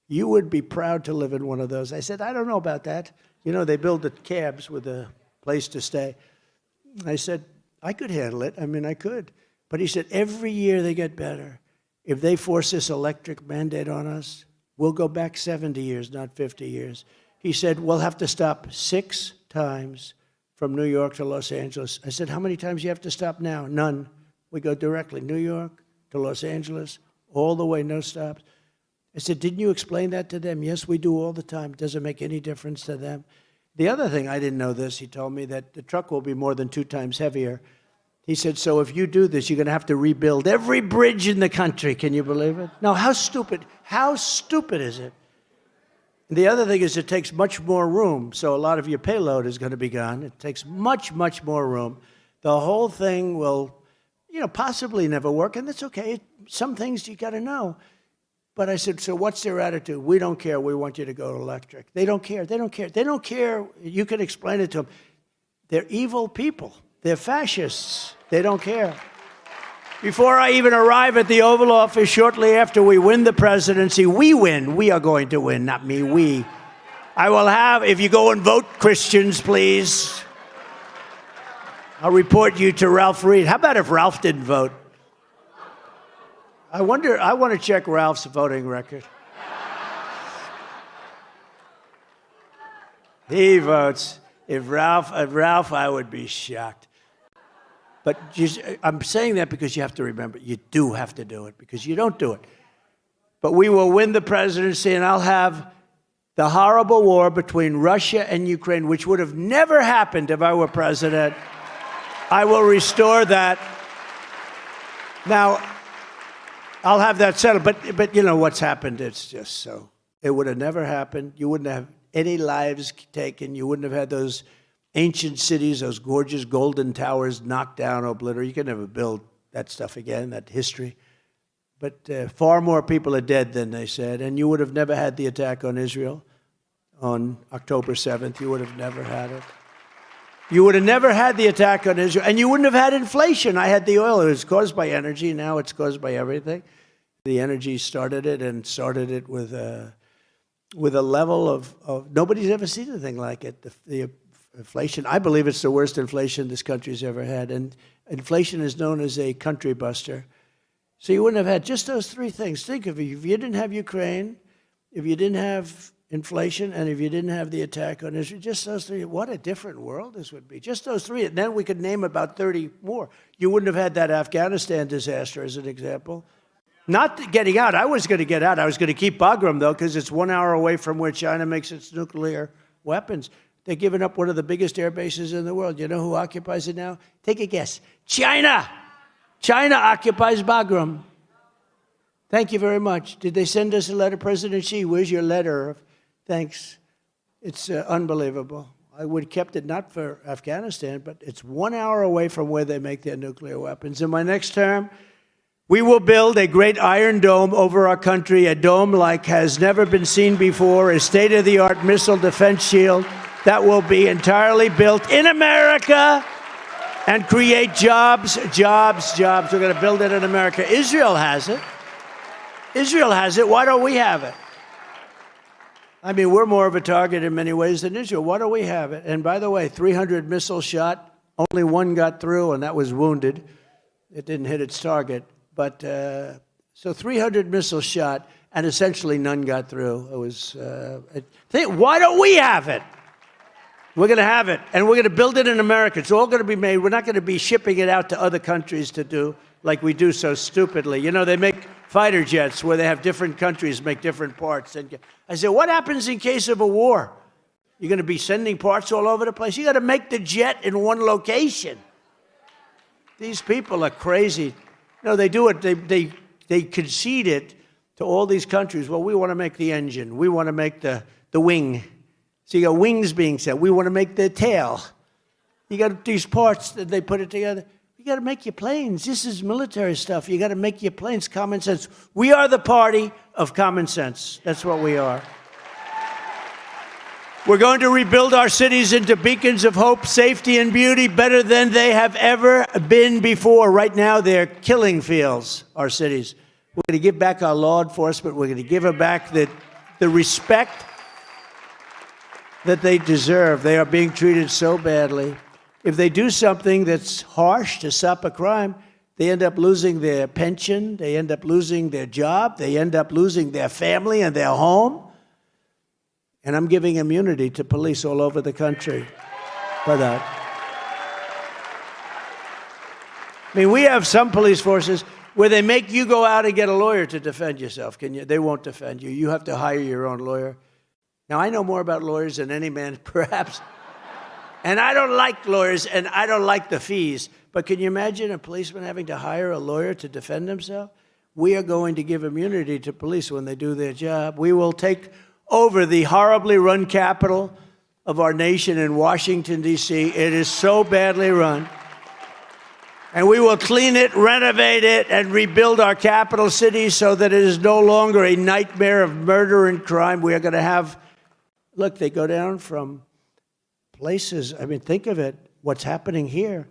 You would be proud to live in one of those. I said, I don't know about that. You know, they build the cabs with a place to stay. I said, I could handle it. I could. But he said, every year they get better. If they force this electric mandate on us, we'll go back 70 years, not 50 years. He said, we'll have to stop 6 times from New York to Los Angeles. I said, how many times do you have to stop now? None. We go directly, New York to Los Angeles, all the way, no stops. I said, didn't you explain that to them? Yes, we do all the time. It doesn't make any difference to them. The other thing, I didn't know this, he told me that the truck will be more than 2 times heavier. He said, so if you do this, you're going to have to rebuild every bridge in the country. Can you believe it? No, how stupid is it? And the other thing is it takes much more room, so a lot of your payload is going to be gone. It takes much, much more room. The whole thing will, possibly never work, and that's okay. Some things you got to know. But I said, so what's their attitude? We don't care. We want you to go electric. They don't care. They don't care. They don't care. You can explain it to them. They're evil people. They're fascists. They don't care. Before I even arrive at the Oval Office, shortly after we win the presidency, we win. We are going to win, not me, we. I will have, if you go and vote, Christians, please, I'll report you to Ralph Reed. How about if Ralph didn't vote? I want to check Ralph's voting record. He votes. If Ralph, I would be shocked. But I'm saying that because you have to remember, you do have to do it, because you don't do it. But we will win the presidency, and I'll have the horrible war between Russia and Ukraine, which would have never happened if I were president. I will restore that. Now, I'll have that settled. But you know what's happened? It's just so. It would have never happened. You wouldn't have any lives taken. You wouldn't have had those ancient cities, those gorgeous golden towers knocked down, obliterated. You can never build that stuff again, that history. But far more people are dead than they said. And you would have never had the attack on Israel on October 7th. You would have never had it. You would have never had the attack on Israel. And you wouldn't have had inflation. I had the oil. It was caused by energy. Now it's caused by everything. The energy started it, and started it with a level of nobody's ever seen anything like it. The inflation, I believe it's the worst inflation this country's ever had. And inflation is known as a country buster. So you wouldn't have had just those 3 things. Think of it. If you didn't have Ukraine, if you didn't have inflation, and if you didn't have the attack on Israel, just those 3, what a different world this would be. Just those 3. And then we could name about 30 more. You wouldn't have had that Afghanistan disaster as an example. Not getting out. I was going to get out. I was going to keep Bagram, though, because it's 1 hour away from where China makes its nuclear weapons. They're giving up one of the biggest air bases in the world. You know who occupies it now? Take a guess. China. China occupies Bagram. Thank you very much. Did they send us a letter? President Xi, where's your letter? Thanks. It's unbelievable. I would have kept it not for Afghanistan, but it's 1 hour away from where they make their nuclear weapons. In my next term, we will build a great iron dome over our country, a dome like has never been seen before, a state-of-the-art missile defense shield that will be entirely built in America and create jobs, jobs, jobs. We're going to build it in America. Israel has it. Israel has it. Why don't we have it? I mean, we're more of a target in many ways than Israel. Why don't we have it? And by the way, 300 missiles shot, only one got through, and that was wounded. It didn't hit its target. But so 300 missiles shot, and essentially none got through. It was. Why don't we have it? We're going to have it, and we're going to build it in America. It's all going to be made. We're not going to be shipping it out to other countries to do like we do so stupidly. You know, they make fighter jets where they have different countries make different parts. And I said, what happens in case of a war? You're going to be sending parts all over the place? You got to make the jet in one location. These people are crazy. No, they do it. They concede it to all these countries. Well, we want to make the engine. We want to make the wing. So you got wings being sent. We want to make the tail. You got these parts that they put it together. You got to make your planes. This is military stuff. You got to make your planes. Common sense. We are the party of common sense. That's what we are. We're going to rebuild our cities into beacons of hope, safety, and beauty better than they have ever been before. Right now, they're killing fields, our cities. We're going to give back our law enforcement. We're going to give them back the respect that they deserve. They are being treated so badly. If they do something that's harsh to stop a crime, they end up losing their pension, they end up losing their job, they end up losing their family and their home. And I'm giving immunity to police all over the country for that. I mean, we have some police forces where they make you go out and get a lawyer to defend yourself. They won't defend you. You have to hire your own lawyer. Now, I know more about lawyers than any man, perhaps. And I don't like lawyers, and I don't like the fees. But can you imagine a policeman having to hire a lawyer to defend himself? We are going to give immunity to police when they do their job. We will take over the horribly run capital of our nation in Washington, D.C. It is so badly run. And we will clean it, renovate it, and rebuild our capital city so that it is no longer a nightmare of murder and crime. We are going to have, look, they go down from places. I mean, think of it, what's happening here.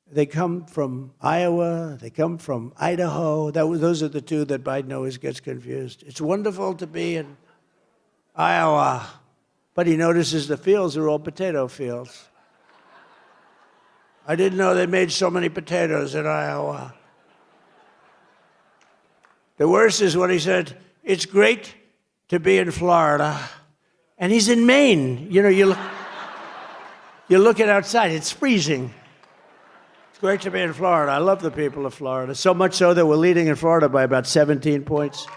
They come from Iowa. They come from Idaho. Those are the two that Biden always gets confused. It's wonderful to be in Iowa, but he notices the fields are all potato fields. I didn't know they made so many potatoes in Iowa. The worst is when he said, it's great to be in Florida. And he's in Maine. You know, you're looking outside, it's freezing. It's great to be in Florida. I love the people of Florida, so much so that we're leading in Florida by about 17 points.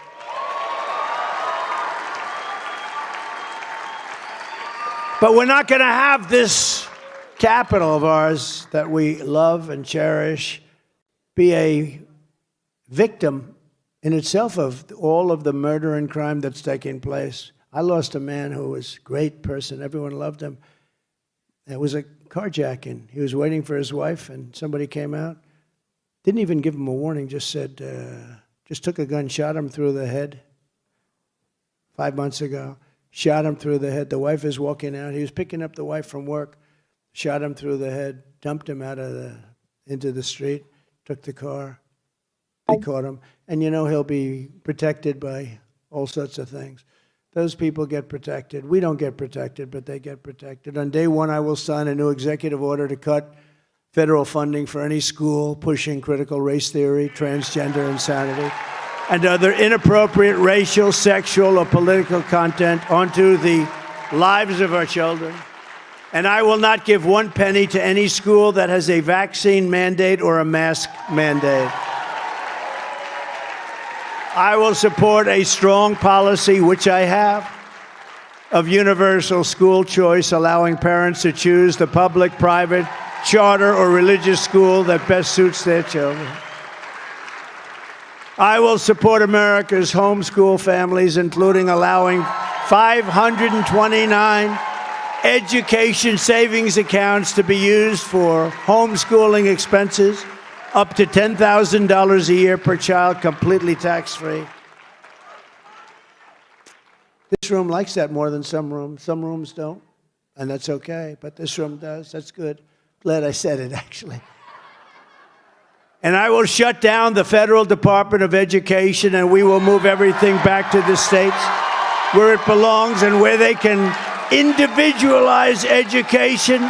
But we're not going to have this capital of ours that we love and cherish be a victim in itself of all of the murder and crime that's taking place. I lost a man who was a great person. Everyone loved him. It was a carjacking. He was waiting for his wife, and somebody came out. Didn't even give him a warning, just said, just took a gun, shot him through the head 5 months ago. Shot him through the head. The wife is walking out. He was picking up the wife from work. Shot him through the head, dumped him into the street, took the car. They caught him. And you know he'll be protected by all sorts of things. Those people get protected. We don't get protected, but they get protected. On day one, I will sign a new executive order to cut federal funding for any school pushing critical race theory, transgender insanity, and other inappropriate racial, sexual, or political content onto the lives of our children. And I will not give one penny to any school that has a vaccine mandate or a mask mandate. I will support a strong policy, which I have, of universal school choice, allowing parents to choose the public, private, charter, or religious school that best suits their children. I will support America's homeschool families, including allowing 529 education savings accounts to be used for homeschooling expenses, up to $10,000 a year per child, completely tax-free. This room likes that more than some rooms. Some rooms don't, and that's okay, but this room does. That's good. Glad I said it, actually. And I will shut down the Federal Department of Education, and we will move everything back to the states where it belongs and where they can individualize education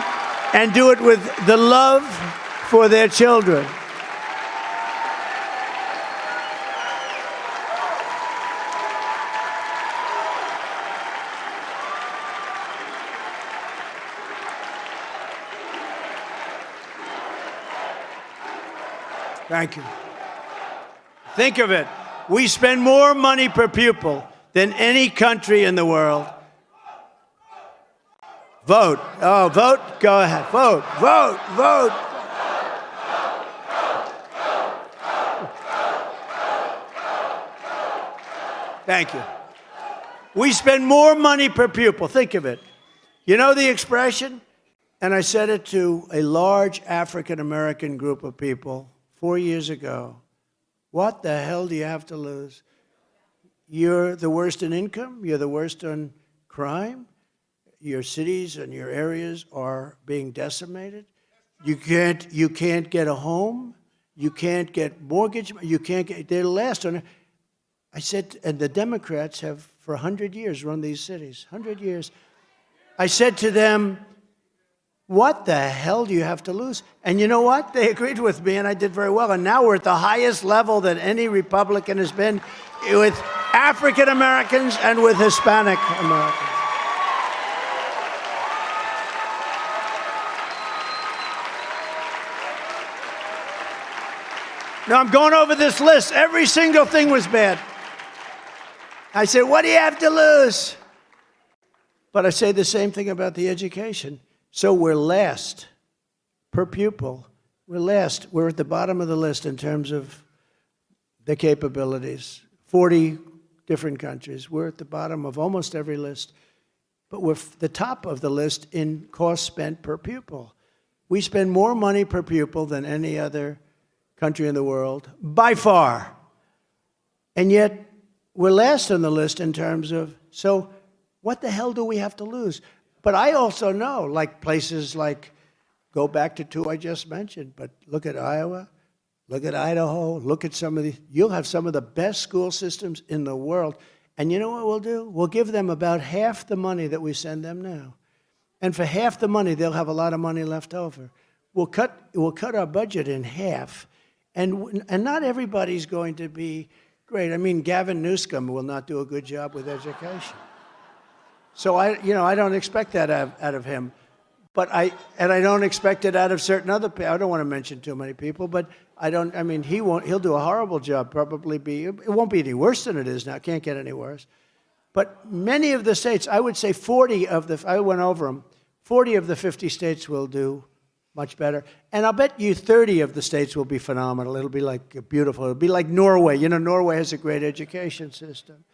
and do it with the love for their children. Thank you. Think of it. We spend more money per pupil than any country in the world. Vote. Oh, vote? Go ahead. Vote, vote, vote. Thank you. We spend more money per pupil. Think of it. You know the expression? And I said it to a large African-American group of people 4 years ago. What the hell do you have to lose? You're the worst in income. You're the worst on crime. Your cities and your areas are being decimated. You can't get a home. You can't get mortgage. You can't get. They're last on it. I said, and the Democrats have for 100 years run these cities. 100 years. I said to them, what the hell do you have to lose? And you know what? They agreed with me, and I did very well. And now we're at the highest level that any Republican has been with African Americans and with Hispanic Americans. Now, I'm going over this list. Every single thing was bad. I said, what do you have to lose? But I say the same thing about the education. So we're last per pupil. We're last. We're at the bottom of the list in terms of the capabilities. 40 different countries. We're at the bottom of almost every list. But we're the top of the list in cost spent per pupil. We spend more money per pupil than any other country in the world, by far. And yet, we're last on the list in terms of, so what the hell do we have to lose? But I also know, like places like, go back to two I just mentioned, but look at Iowa, look at Idaho, look at some of the, you'll have some of the best school systems in the world. And you know what we'll do? We'll give them about half the money that we send them now. And for half the money, they'll have a lot of money left over. We'll cut our budget in half. And not everybody's going to be great. I mean, Gavin Newsom will not do a good job with education. So I don't expect that out of him. But I don't expect it out of certain other people. I don't want to mention too many people, but he'll do a horrible job, it won't be any worse than it is now. It can't get any worse. But many of the states, I would say I went over them, 40 of the 50 states will do much better. And I'll bet you 30 of the states will be phenomenal. It'll be like beautiful. It'll be like Norway. You know, Norway has a great education system.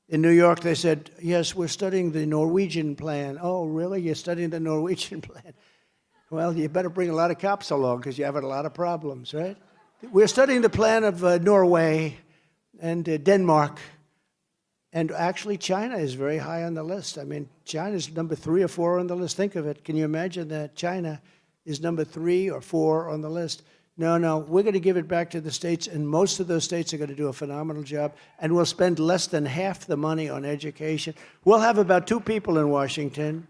In New York, they said, yes, we're studying the Norwegian plan. Oh, really? You're studying the Norwegian plan? Well, you better bring a lot of cops along because you have a lot of problems, right? We're studying the plan of Norway and Denmark. And actually, China is very high on the list. I mean, China's number 3 or 4 on the list. Think of it. Can you imagine that China is number 3 or 4 on the list? No, we're going to give it back to the states, and most of those states are going to do a phenomenal job, and we'll spend less than half the money on education. We'll have about 2 people in Washington.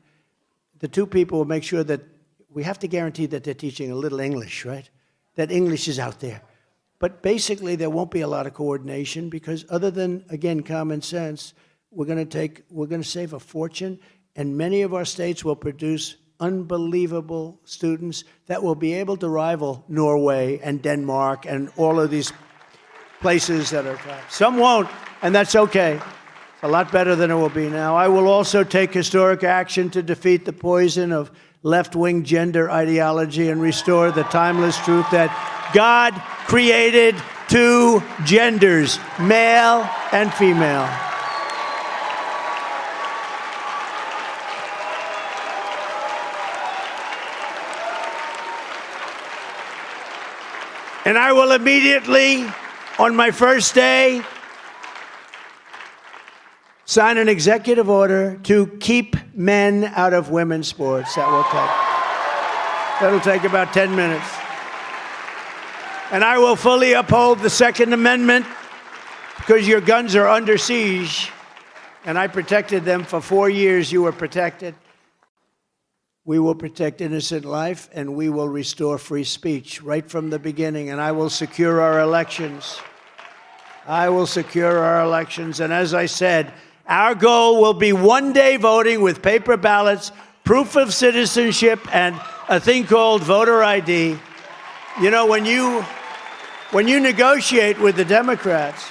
The 2 people will make sure that we have to guarantee that they're teaching a little English, right? That English is out there. But basically, there won't be a lot of coordination because other than, again, common sense, we're going to save a fortune, and many of our states will produce unbelievable students that will be able to rival Norway and Denmark and all of these places that are top. Some won't, and that's okay. It's a lot better than it will be now. I will also take historic action to defeat the poison of left-wing gender ideology and restore the timeless truth that God created two genders, male and female. And I will immediately, on my first day, sign an executive order to keep men out of women's sports. That'll take about 10 minutes. And I will fully uphold the Second Amendment because your guns are under siege. And I protected them for 4 years. You were protected. We will protect innocent life, and we will restore free speech right from the beginning. And I will secure our elections. I will secure our elections. And as I said, our goal will be one-day voting with paper ballots, proof of citizenship, and a thing called voter ID. You know, when you negotiate with the Democrats,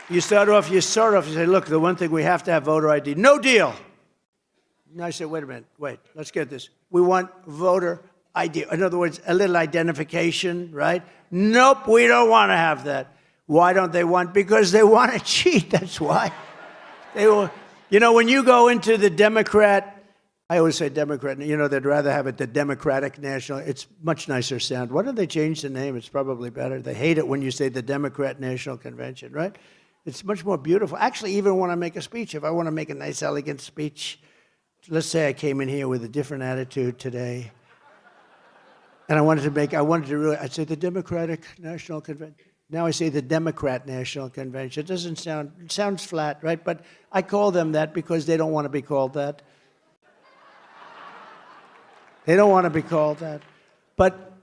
you start off, you say, look, the one thing we have to have voter ID. No deal. And I said, wait a minute, let's get this. We want voter ID. In other words, a little identification, right? Nope, we don't want to have that. Why don't they want? Because they want to cheat, that's why. You know, when you go into the Democrat, I always say Democrat, you know, they'd rather have it the Democratic National. It's much nicer sound. Why don't they change the name? It's probably better. They hate it when you say the Democrat National Convention, right? It's much more beautiful. Actually, even when I make a speech, if I want to make a nice, elegant speech, let's say I came in here with a different attitude today, and I'd say the Democratic National Convention. Now I say the Democrat National Convention. It sounds flat, right? But I call them that because they don't want to be called that. They don't want to be called that. But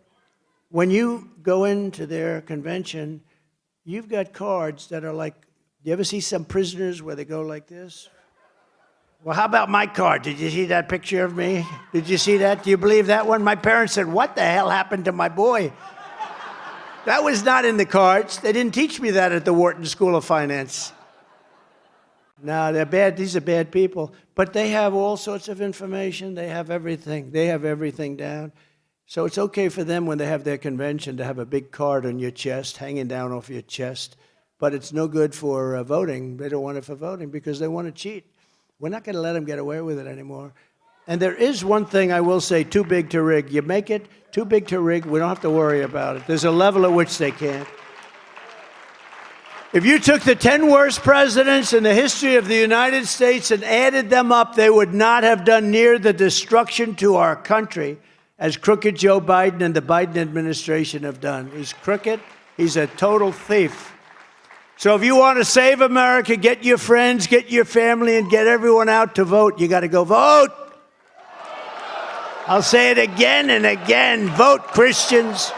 when you go into their convention, you've got cards that are like, you ever see some prisoners where they go like this? Well, how about my card? Did you see that picture of me? Did you see that? Do you believe that one? My parents said, what the hell happened to my boy? That was not in the cards. They didn't teach me that at the Wharton School of Finance. No, they're bad. These are bad people. But they have all sorts of information. They have everything. They have everything down. So it's okay for them when they have their convention to have a big card on your chest, hanging down off your chest. But it's no good for voting. They don't want it for voting because they want to cheat. We're not going to let them get away with it anymore. And there is one thing I will say, too big to rig. You make it too big to rig, we don't have to worry about it. There's a level at which they can't. If you took the 10 worst presidents in the history of the United States and added them up, they would not have done near the destruction to our country as crooked Joe Biden and the Biden administration have done. He's crooked. He's a total thief. So if you want to save America, get your friends, get your family, and get everyone out to vote. You got to go vote. I'll say it again and again. Vote, Christians.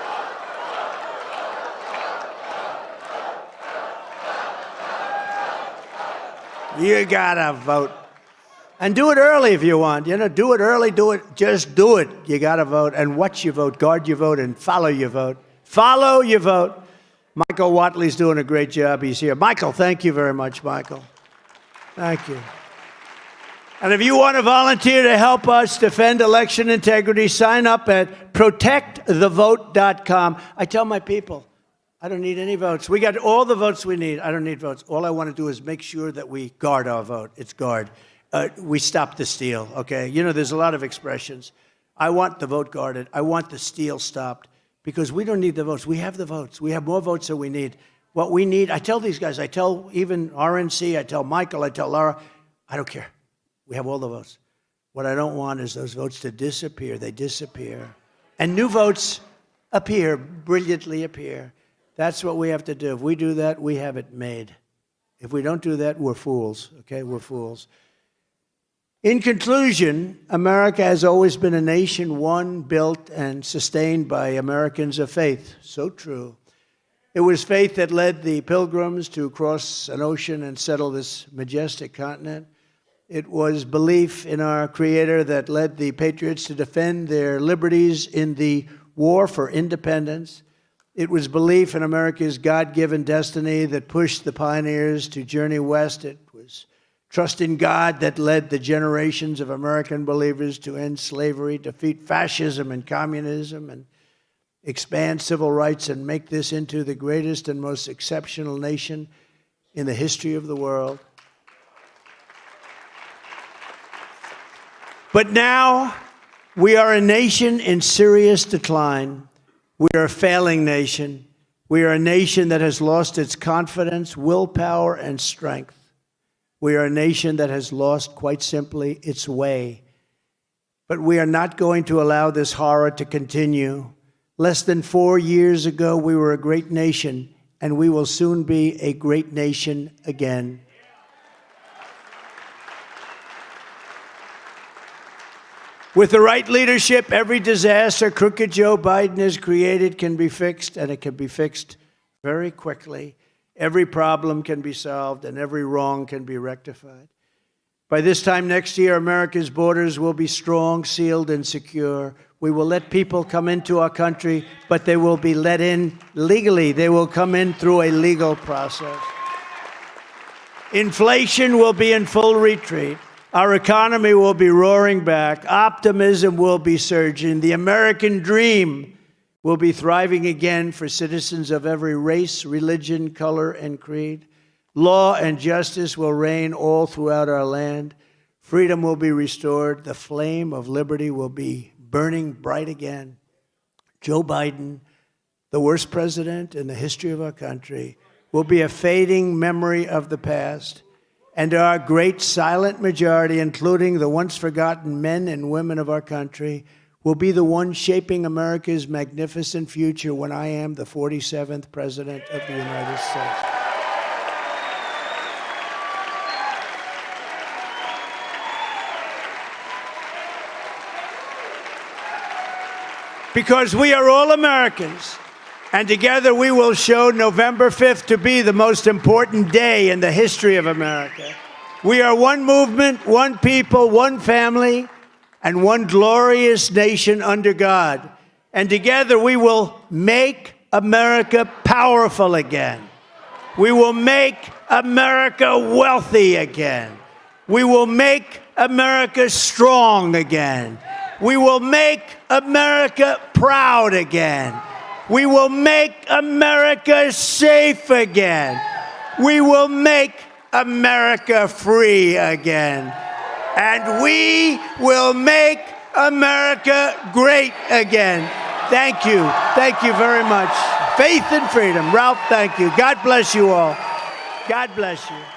You gotta vote. And do it early if you want. You know, do it early, just do it. You gotta vote and watch your vote, guard your vote, and follow your vote. Follow your vote. Michael Watley's doing a great job. He's here. Michael, thank you very much, Michael. Thank you. And if you want to volunteer to help us defend election integrity, sign up at protectthevote.com. I tell my people, I don't need any votes. We got all the votes we need. I don't need votes. All I want to do is make sure that we guard our vote. It's guard. We stop the steal, okay? You know, there's a lot of expressions. I want the vote guarded. I want the steal stopped because we don't need the votes. We have the votes. We have more votes than we need. What we need, I tell these guys, I tell even RNC, I tell Michael, I tell Laura, I don't care. We have all the votes. What I don't want is those votes to disappear. They disappear. And new votes appear, brilliantly appear. That's what we have to do. If we do that, we have it made. If we don't do that, we're fools, okay? We're fools. In conclusion, America has always been a nation won, built, and sustained by Americans of faith. So true. It was faith that led the Pilgrims to cross an ocean and settle this majestic continent. It was belief in our Creator that led the patriots to defend their liberties in the war for independence. It was belief in America's God-given destiny that pushed the pioneers to journey west. It was Trust in God that led the generations of American believers to end slavery, defeat fascism and communism, and expand civil rights and make this into the greatest and most exceptional nation in the history of the world. But now we are a nation in serious decline. We are a failing nation. We are a nation that has lost its confidence, willpower, and strength. We are a nation that has lost, quite simply, its way. But we are not going to allow this horror to continue. Less than 4 years ago, we were a great nation, and we will soon be a great nation again. With the right leadership, every disaster crooked Joe Biden has created can be fixed, and it can be fixed very quickly. Every problem can be solved, and every wrong can be rectified. By this time next year, America's borders will be strong, sealed, and secure. We will let people come into our country, but they will be let in legally. They will come in through a legal process. Inflation will be in full retreat. Our economy will be roaring back. Optimism will be surging. The American dream will be thriving again for citizens of every race, religion, color, and creed. Law and justice will reign all throughout our land. Freedom will be restored. The flame of liberty will be burning bright again. Joe Biden, the worst president in the history of our country, will be a fading memory of the past. And our great silent majority, including the once forgotten men and women of our country, will be the ones shaping America's magnificent future when I am the 47th President of the United States. Because we are all Americans, and together we will show November 5th to be the most important day in the history of America. We are one movement, one people, one family, and one glorious nation under God. And together we will make America powerful again. We will make America wealthy again. We will make America strong again. We will make America proud again. We will make America safe again. We will make America free again. And we will make America great again. Thank you. Thank you very much. Faith and freedom. Ralph, thank you. God bless you all. God bless you.